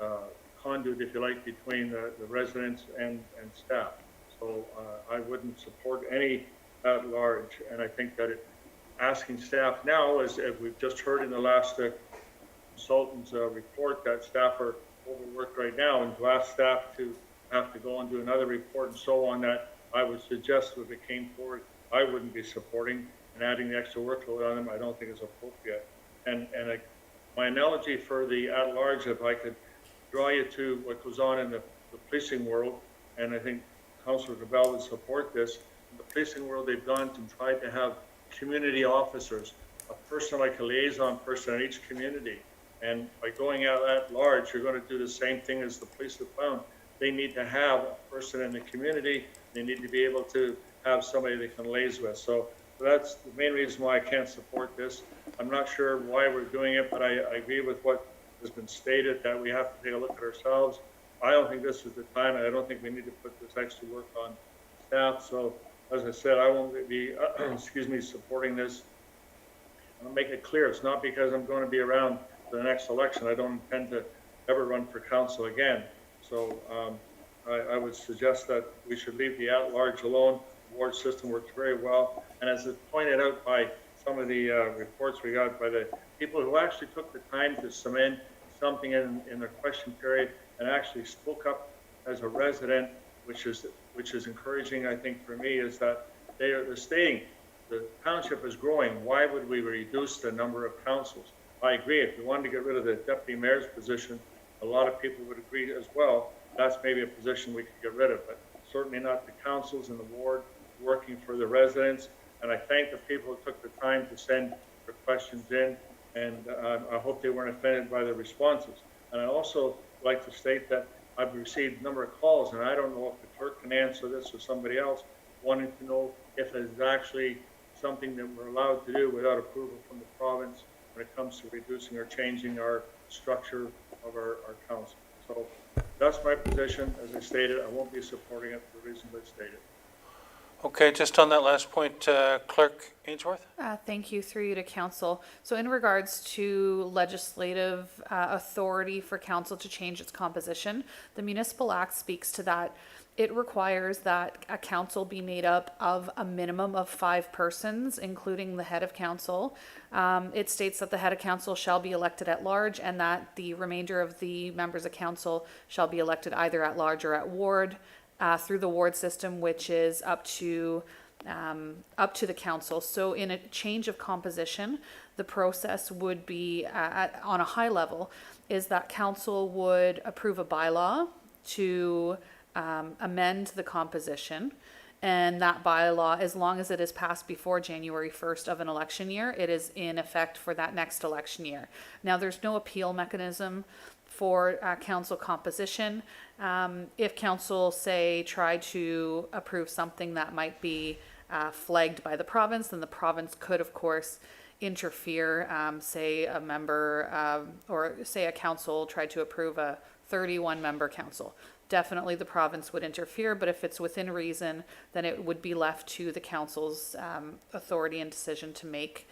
a conduit, if you like, between the residents and staff. So I wouldn't support any at large, and I think that asking staff now, as we've just heard in the last consultant's report, that staff are overworked right now, and to ask staff to have to go and do another report and so on, that I would suggest if it came forward, I wouldn't be supporting, and adding the extra workload on them, I don't think is appropriate. And my analogy for the at-large, if I could draw you to what goes on in the policing world, and I think Councillor Campbell would support this. In the policing world, they've gone and tried to have community officers, a person like a liaison person in each community. And by going out at large, you're going to do the same thing as the police have found. They need to have a person in the community. They need to be able to have somebody they can liaise with. So that's the main reason why I can't support this. I'm not sure why we're doing it, but I agree with what has been stated, that we have to take a look at ourselves. I don't think this is the time, and I don't think we need to put this extra work on staff. So, as I said, I won't be, supporting this. I'll make it clear, it's not because I'm going to be around for the next election. I don't intend to ever run for council again. So, I would suggest that we should leave the at-large alone. The ward system works very well. And as it's pointed out by some of the reports we got by the people who actually took the time to cement something in their question period, and actually spoke up as a resident, which is encouraging, I think, for me, is that they're stating the township is growing. Why would we reduce the number of councils? I agree. If we wanted to get rid of the deputy mayor's position, a lot of people would agree as well. That's maybe a position we could get rid of, but certainly not the councils in the ward working for the residents. And I thank the people who took the time to send their questions in, and I hope they weren't offended by the responses. And I also like to state that I've received a number of calls, and I don't know if the clerk can answer this or somebody else, wanting to know if it's actually something that we're allowed to do without approval from the province when it comes to reducing or changing our structure of our council. So that's my position. As I stated, I won't be supporting it for the reasons I stated. Okay, just on that last point, Clerk Ainsworth? Thank you, through you to council. So in regards to legislative authority for council to change its composition, the Municipal Act speaks to that. It requires that a council be made up of a minimum of 5 persons, including the head of council. It states that the head of council shall be elected at large, and that the remainder of the members of council shall be elected either at large or at ward, through the ward system, which is up to the council. So in a change of composition, the process would be on a high level is that council would approve a bylaw to amend the composition, and that bylaw, as long as it is passed before January 1st of an election year, it is in effect for that next election year. Now, there's no appeal mechanism for council composition. If council, say, try to approve something that might be flagged by the province, then the province could, of course, interfere. Say a member, or say a council tried to approve a 31-member council. Definitely the province would interfere, but if it's within reason, then it would be left to the council's authority and decision to make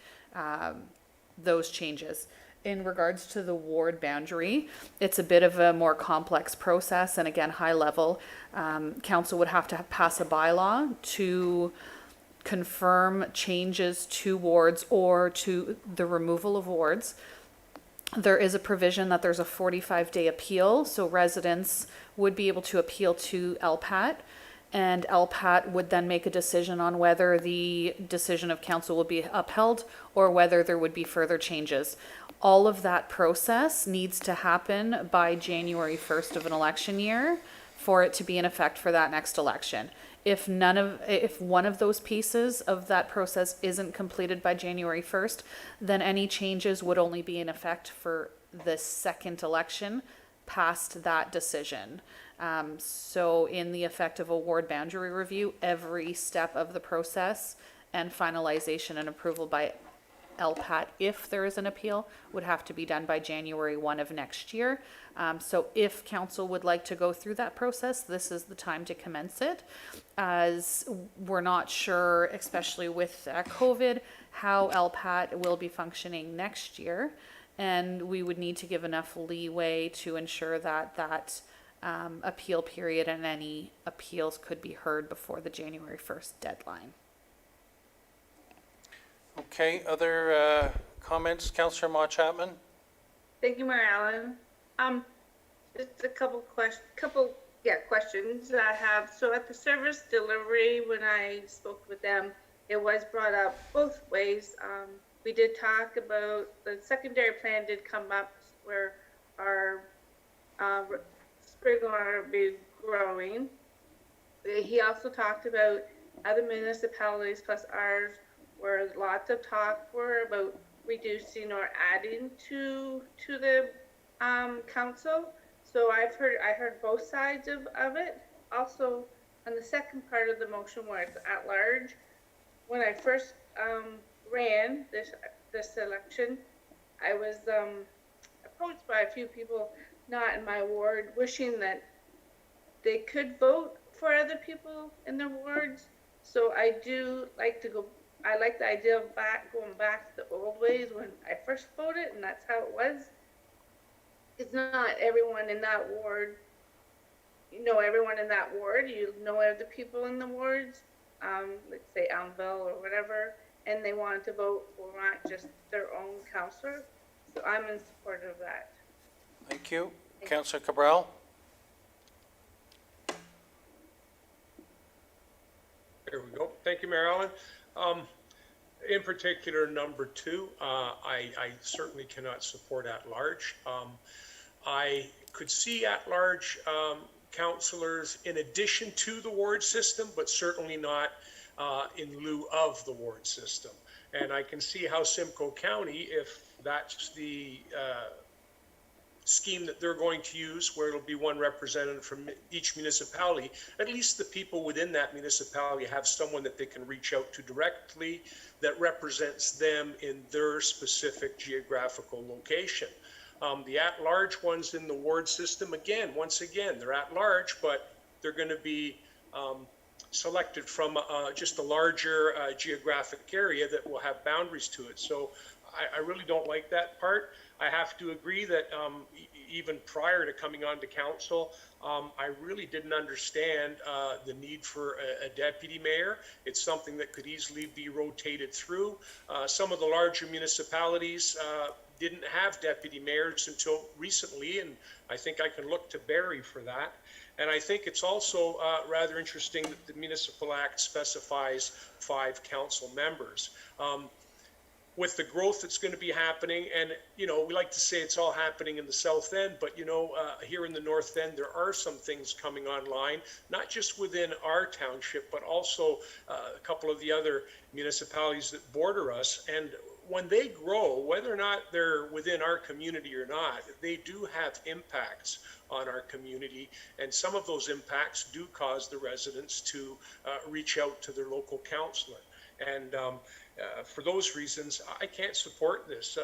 those changes. In regards to the ward boundary, it's a bit of a more complex process, and again, high level. Council would have to pass a bylaw to confirm changes to wards or to the removal of wards. There is a provision that there's a 45-day appeal, so residents would be able to appeal to LPAT, and LPAT would then make a decision on whether the decision of council will be upheld or whether there would be further changes. All of that process needs to happen by January 1st of an election year for it to be in effect for that next election. If one of those pieces of that process isn't completed by January 1st, then any changes would only be in effect for the second election past that decision. So in the effect of a ward boundary review, every step of the process and finalization and approval by LPAT, if there is an appeal, would have to be done by January 1 of next year. So if council would like to go through that process, this is the time to commence it, as we're not sure, especially with COVID, how LPAT will be functioning next year. And we would need to give enough leeway to ensure that that appeal period and any appeals could be heard before the January 1st deadline. Okay, other comments? Councillor Ma Chapman? Thank you, Mayor Allen. Just a couple questions I have. So at the service delivery, when I spoke with them, it was brought up both ways. We did talk about the secondary plan did come up where our spring water will be growing. He also talked about other municipalities plus ours, where lots of talk were about reducing or adding to the council. So I heard both sides of it. Also, on the second part of the motion where it's at large, when I first ran this election, I was approached by a few people not in my ward wishing that they could vote for other people in their wards. So I do like to go. I like the idea of going back to the old ways when I first voted, and that's how it was. It's not everyone in that ward. You know everyone in that ward. You know other people in the wards. Let's say Elmville or whatever, and they wanted to vote for not just their own councillor. So I'm in support of that. Thank you. Councillor Cabral? There we go. Thank you, Mayor Allen. In particular, number 2, I certainly cannot support at large. I could see at large councillors in addition to the ward system, but certainly not in lieu of the ward system. And I can see how Simcoe County, if that's the scheme that they're going to use, where it'll be one representative from each municipality, at least the people within that municipality have someone that they can reach out to directly that represents them in their specific geographical location. The at-large ones in the ward system, once again, they're at-large, but they're going to be selected from just a larger geographic area that will have boundaries to it. So I really don't like that part. I have to agree that even prior to coming on to council, I really didn't understand the need for a deputy mayor. It's something that could easily be rotated through. Some of the larger municipalities didn't have deputy mayors until recently, and I think I can look to Barrie for that. And I think it's also rather interesting that the Municipal Act specifies 5 council members. With the growth that's going to be happening, and we like to say it's all happening in the south end, but here in the north end there are some things coming online, not just within our township, but also a couple of the other municipalities that border us. And when they grow, whether or not they're within our community or not, they do have impacts on our community, and some of those impacts do cause the residents to reach out to their local councillor. And for those reasons, I can't support this.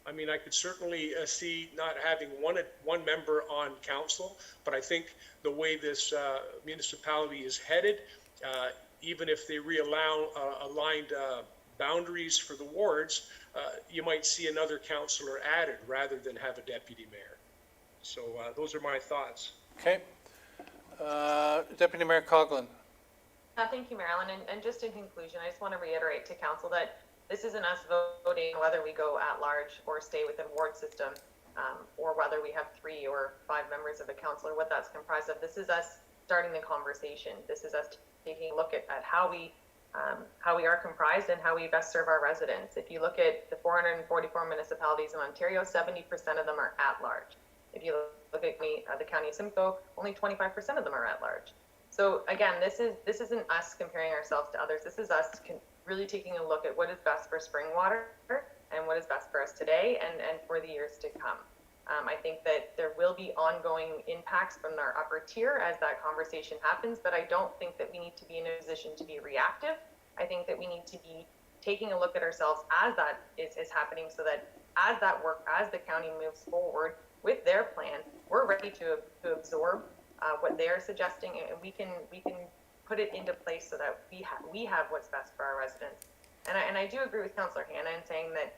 I mean, I could certainly see not having one member on council, but I think the way this municipality is headed, even if they aligned boundaries for the wards, you might see another councillor added rather than have a deputy mayor. So those are my thoughts. Okay. Deputy Mayor Coughlin. Thank you, Mayor Allen. And just in conclusion, I just want to reiterate to council that this isn't us voting whether we go at large or stay within ward system, or whether we have 3 or 5 members of a council or what that's comprised of. This is us starting the conversation. This is us taking a look at how we are comprised and how we best serve our residents. If you look at the 444 municipalities in Ontario, 70% of them are at large. If you look at the county of Simcoe, only 25% of them are at large. So again, this isn't us comparing ourselves to others. This is us really taking a look at what is best for Springwater and what is best for us today and for the years to come. I think that there will be ongoing impacts from our upper tier as that conversation happens, but I don't think that we need to be in a position to be reactive. I think that we need to be taking a look at ourselves as that is happening, so that as the county moves forward with their plan, we're ready to absorb what they're suggesting, and we can put it into place so that we have what's best for our residents. And I do agree with Councillor Hanna in saying that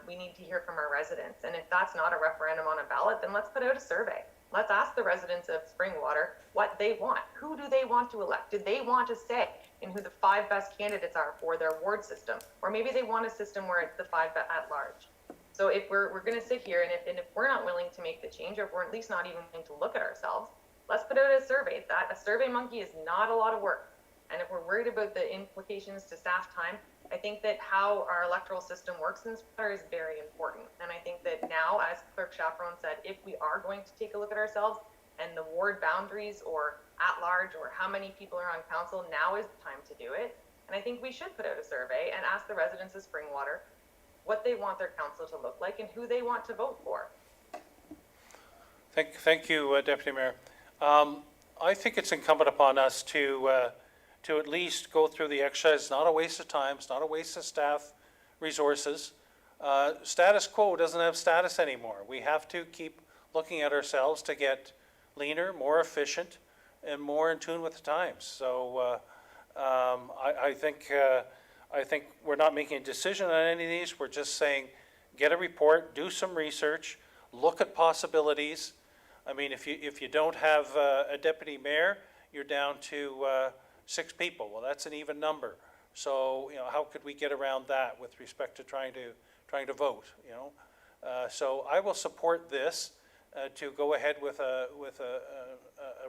we need to hear from our residents. And if that's not a referendum on a ballot, then let's put out a survey. Let's ask the residents of Springwater what they want. Who do they want to elect? Do they want to say in who the 5 best candidates are for their ward system? Or maybe they want a system where it's the 5 at large. So if we're going to sit here and if we're not willing to make the change, or if we're at least not even willing to look at ourselves, let's put out a survey. A survey monkey is not a lot of work. And if we're worried about the implications to staff time, I think that how our electoral system works in Springwater is very important. And I think that now, as Clerk Chaperone said, if we are going to take a look at ourselves and the ward boundaries or at large or how many people are on council, now is the time to do it. And I think we should put out a survey and ask the residents of Springwater what they want their council to look like and who they want to vote for. Thank you, Deputy Mayor. I think it's incumbent upon us to at least go through the exercise. It's not a waste of time. It's not a waste of staff resources. Status quo doesn't have status anymore. We have to keep looking at ourselves to get leaner, more efficient, and more in tune with the times. So I think we're not making a decision on any of these. We're just saying, get a report, do some research, look at possibilities. I mean, if you don't have a deputy mayor, you're down to 6 people. Well, that's an even number. So, how could we get around that with respect to trying to vote? So I will support this to go ahead with a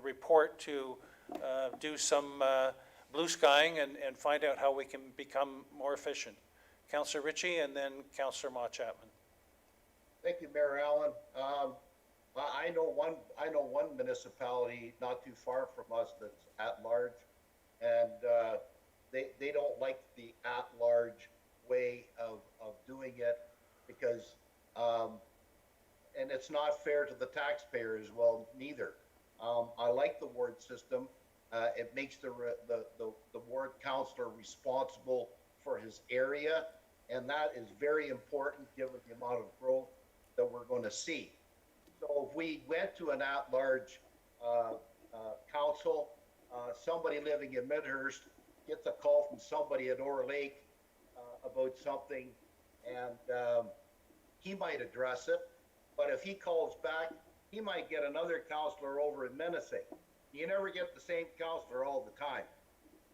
report to do some blue skying and find out how we can become more efficient. Councillor Ritchie and then Councillor Ma Chapman. Thank you, Mayor Allen. I know one municipality not too far from us that's at large, and they don't like the at large way of doing it because and it's not fair to the taxpayer as well neither. I like the ward system. It makes the ward councillor responsible for his area, and that is very important given the amount of growth that we're going to see. So if we went to an at-large council, somebody living in Midhurst gets a call from somebody at Orr Lake about something, and he might address it, but if he calls back, he might get another councillor over in Menacing. You never get the same councillor all the time.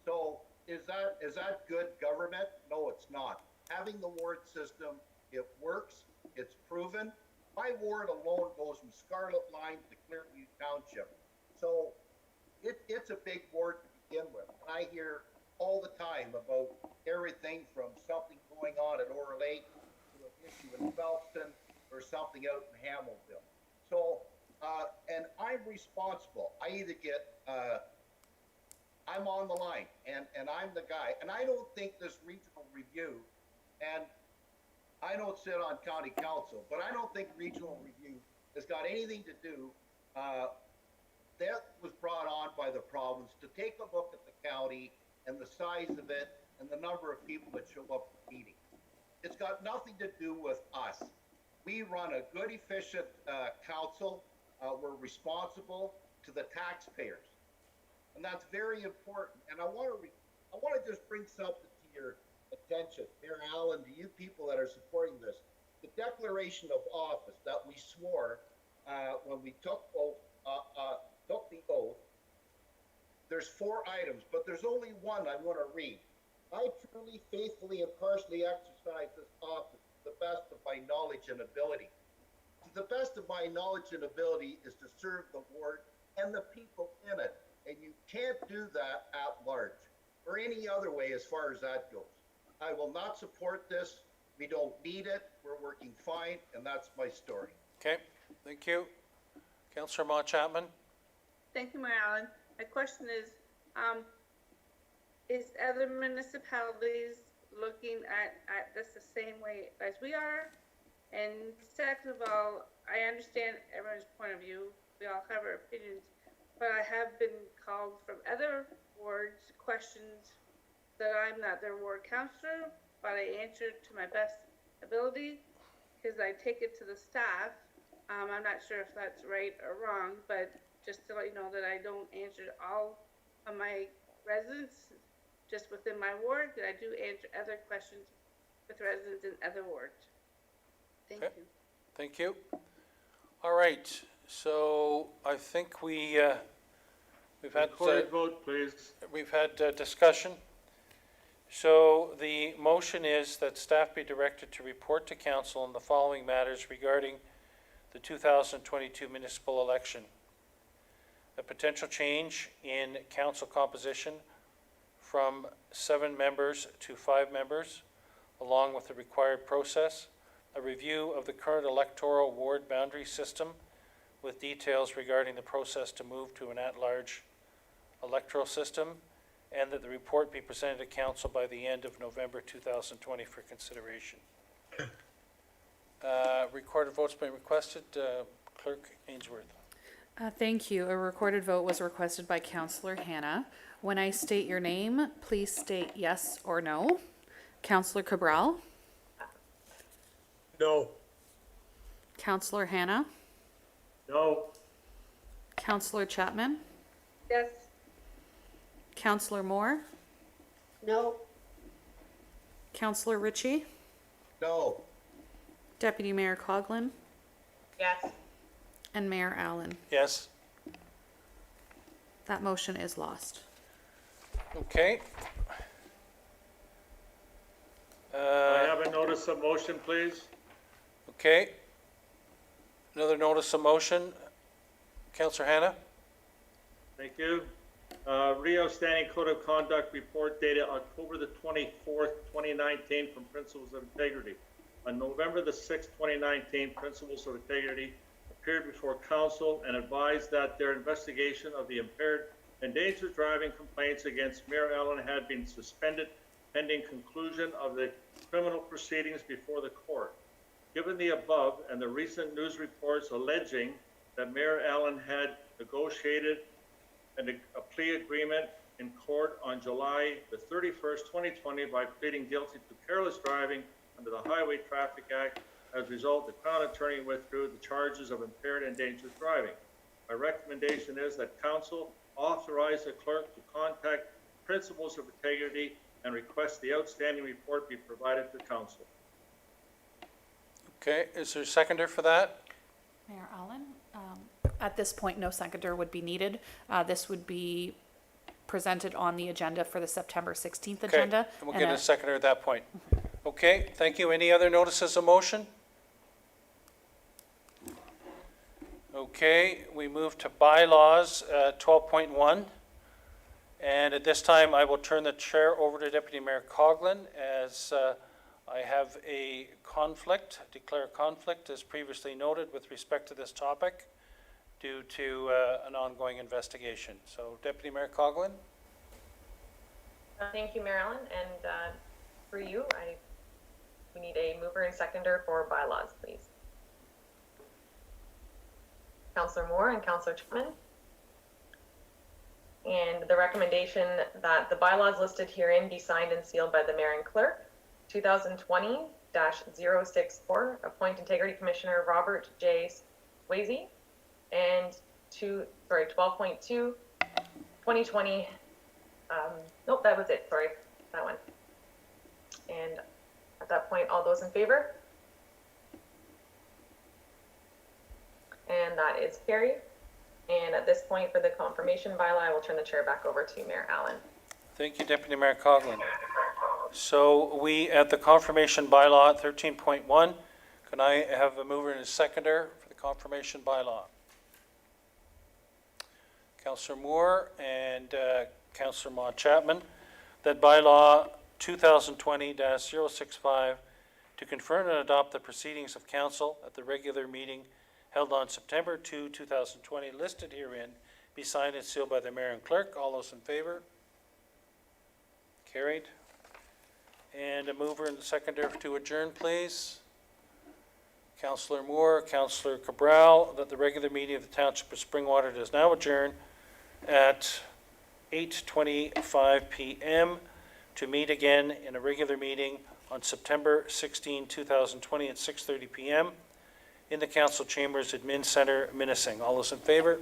So is that good government? No, it's not. Having the ward system, it works, it's proven. My ward alone goes from Scarlet Line to Clearview Township. So it's a big ward to begin with. And I hear all the time about everything from something going on at Orr Lake to an issue in Phelpston or something out in Hamilville. So, and I'm responsible. I either get, I'm on the line and I'm the guy. And I don't think this regional review, and I don't sit on county council, but I don't think regional review has got anything to do, that was brought on by the province to take a look at the county and the size of it and the number of people that show up for meetings. It's got nothing to do with us. We run a good, efficient council. We're responsible to the taxpayers. And that's very important. And I want to just bring something to your attention, Mayor Allen, to you people that are supporting this. The declaration of office that we swore when we took the oath, there's 4 items, but there's only one I want to read. I truly, faithfully, and partially exercise this office to the best of my knowledge and ability. To the best of my knowledge and ability is to serve the ward and the people in it, and you can't do that at large or any other way as far as that goes. I will not support this. We don't need it. We're working fine, and that's my story. Okay, thank you. Councillor Ma Chapman? Thank you, Mayor Allen. My question is other municipalities looking at this the same way as we are? And second of all, I understand everyone's point of view. We all have our opinions, but I have been called from other wards questions that I'm not their ward councillor, but I answered to my best ability because I take it to the staff. I'm not sure if that's right or wrong, but just to let you know that I don't answer all of my residents just within my ward, that I do answer other questions with residents in other wards. Thank Okay. you. Thank you. All right, so I think we've had Recorded vote, please. we've had discussion. So the motion is that staff be directed to report to council on the following matters regarding the 2022 municipal election. A potential change in council composition from 7 members to 5 members, along with the required process, a review of the current electoral ward boundary system with details regarding the process to move to an at-large electoral system, and that the report be presented to council by the end of November 2020 for consideration. Recorded votes being requested. Clerk Ainsworth. Thank you. A recorded vote was requested by Councillor Hannah. When I state your name, please state yes or no. Councillor Cabral, No. Councillor Hannah, No. Councillor Chapman, Yes. Councillor Moore, No. Councillor Ritchie, No. Deputy Mayor Coughlin, Yes. and Mayor Allen. Yes. That motion is lost. Okay. I have a notice of motion, please. Okay. Another notice of motion. Councillor Hannah? Thank you. Re-outstanding code of conduct report dated October the 24th, 2019 from Principles of Integrity. On November the 6th, 2019, Principles of Integrity appeared before council and advised that their investigation of the impaired and dangerous driving complaints against Mayor Allen had been suspended pending conclusion of the criminal proceedings before the court. Given the above and the recent news reports alleging that Mayor Allen had negotiated a plea agreement in court on July the 31st, 2020 by pleading guilty to careless driving under the Highway Traffic Act. As a result, the Crown Attorney withdrew the charges of impaired and dangerous driving. My recommendation is that council authorize the clerk to contact Principles of Integrity and request the outstanding report be provided to council. Okay, is there a seconder for that? Mayor Allen, at this point, no seconder would be needed. This would be presented on the agenda for the September 16th Okay, agenda. and we'll get a seconder at that point. Okay, thank you. Any other notices of motion? Okay, we move to bylaws, 12.1. And at this time, I will turn the chair over to Deputy Mayor Coughlin as I have a conflict, declare conflict as previously noted with respect to this topic due to an ongoing investigation. So Deputy Mayor Coughlin. Thank you, Mayor Allen, and for you, we need a mover and seconder for bylaws, please. Councillor Moore and Councillor Chapman. And the recommendation that the bylaws listed herein be signed and sealed by the Mayor and Clerk. 2020-064, appoint Integrity Commissioner Robert J. Swayze. And 12.2, 2020, nope, that was it, sorry, that one. And at that point, all those in favor? And that is carried. And at this point, for the confirmation bylaw, I will turn the chair back over to Mayor Allen. Thank you, Deputy Mayor Coughlin. So we, at the confirmation bylaw 13.1, can I have a mover and a seconder for the confirmation bylaw? Councillor Moore and Councillor Maude Chapman, that bylaw 2020-065 to confirm and adopt the proceedings of council at the regular meeting held on September 2, 2020, listed herein, be signed and sealed by the mayor and clerk. All those in favor? Carried. And a mover and a seconder to adjourn, please. Councillor Moore, Councillor Cabral, that the regular meeting of the Township of Springwater does now adjourn at 8:25 p.m. to meet again in a regular meeting on September 16, 2020 at 6:30 p.m. in the council chambers, Admin Center, Minising. All those in favor?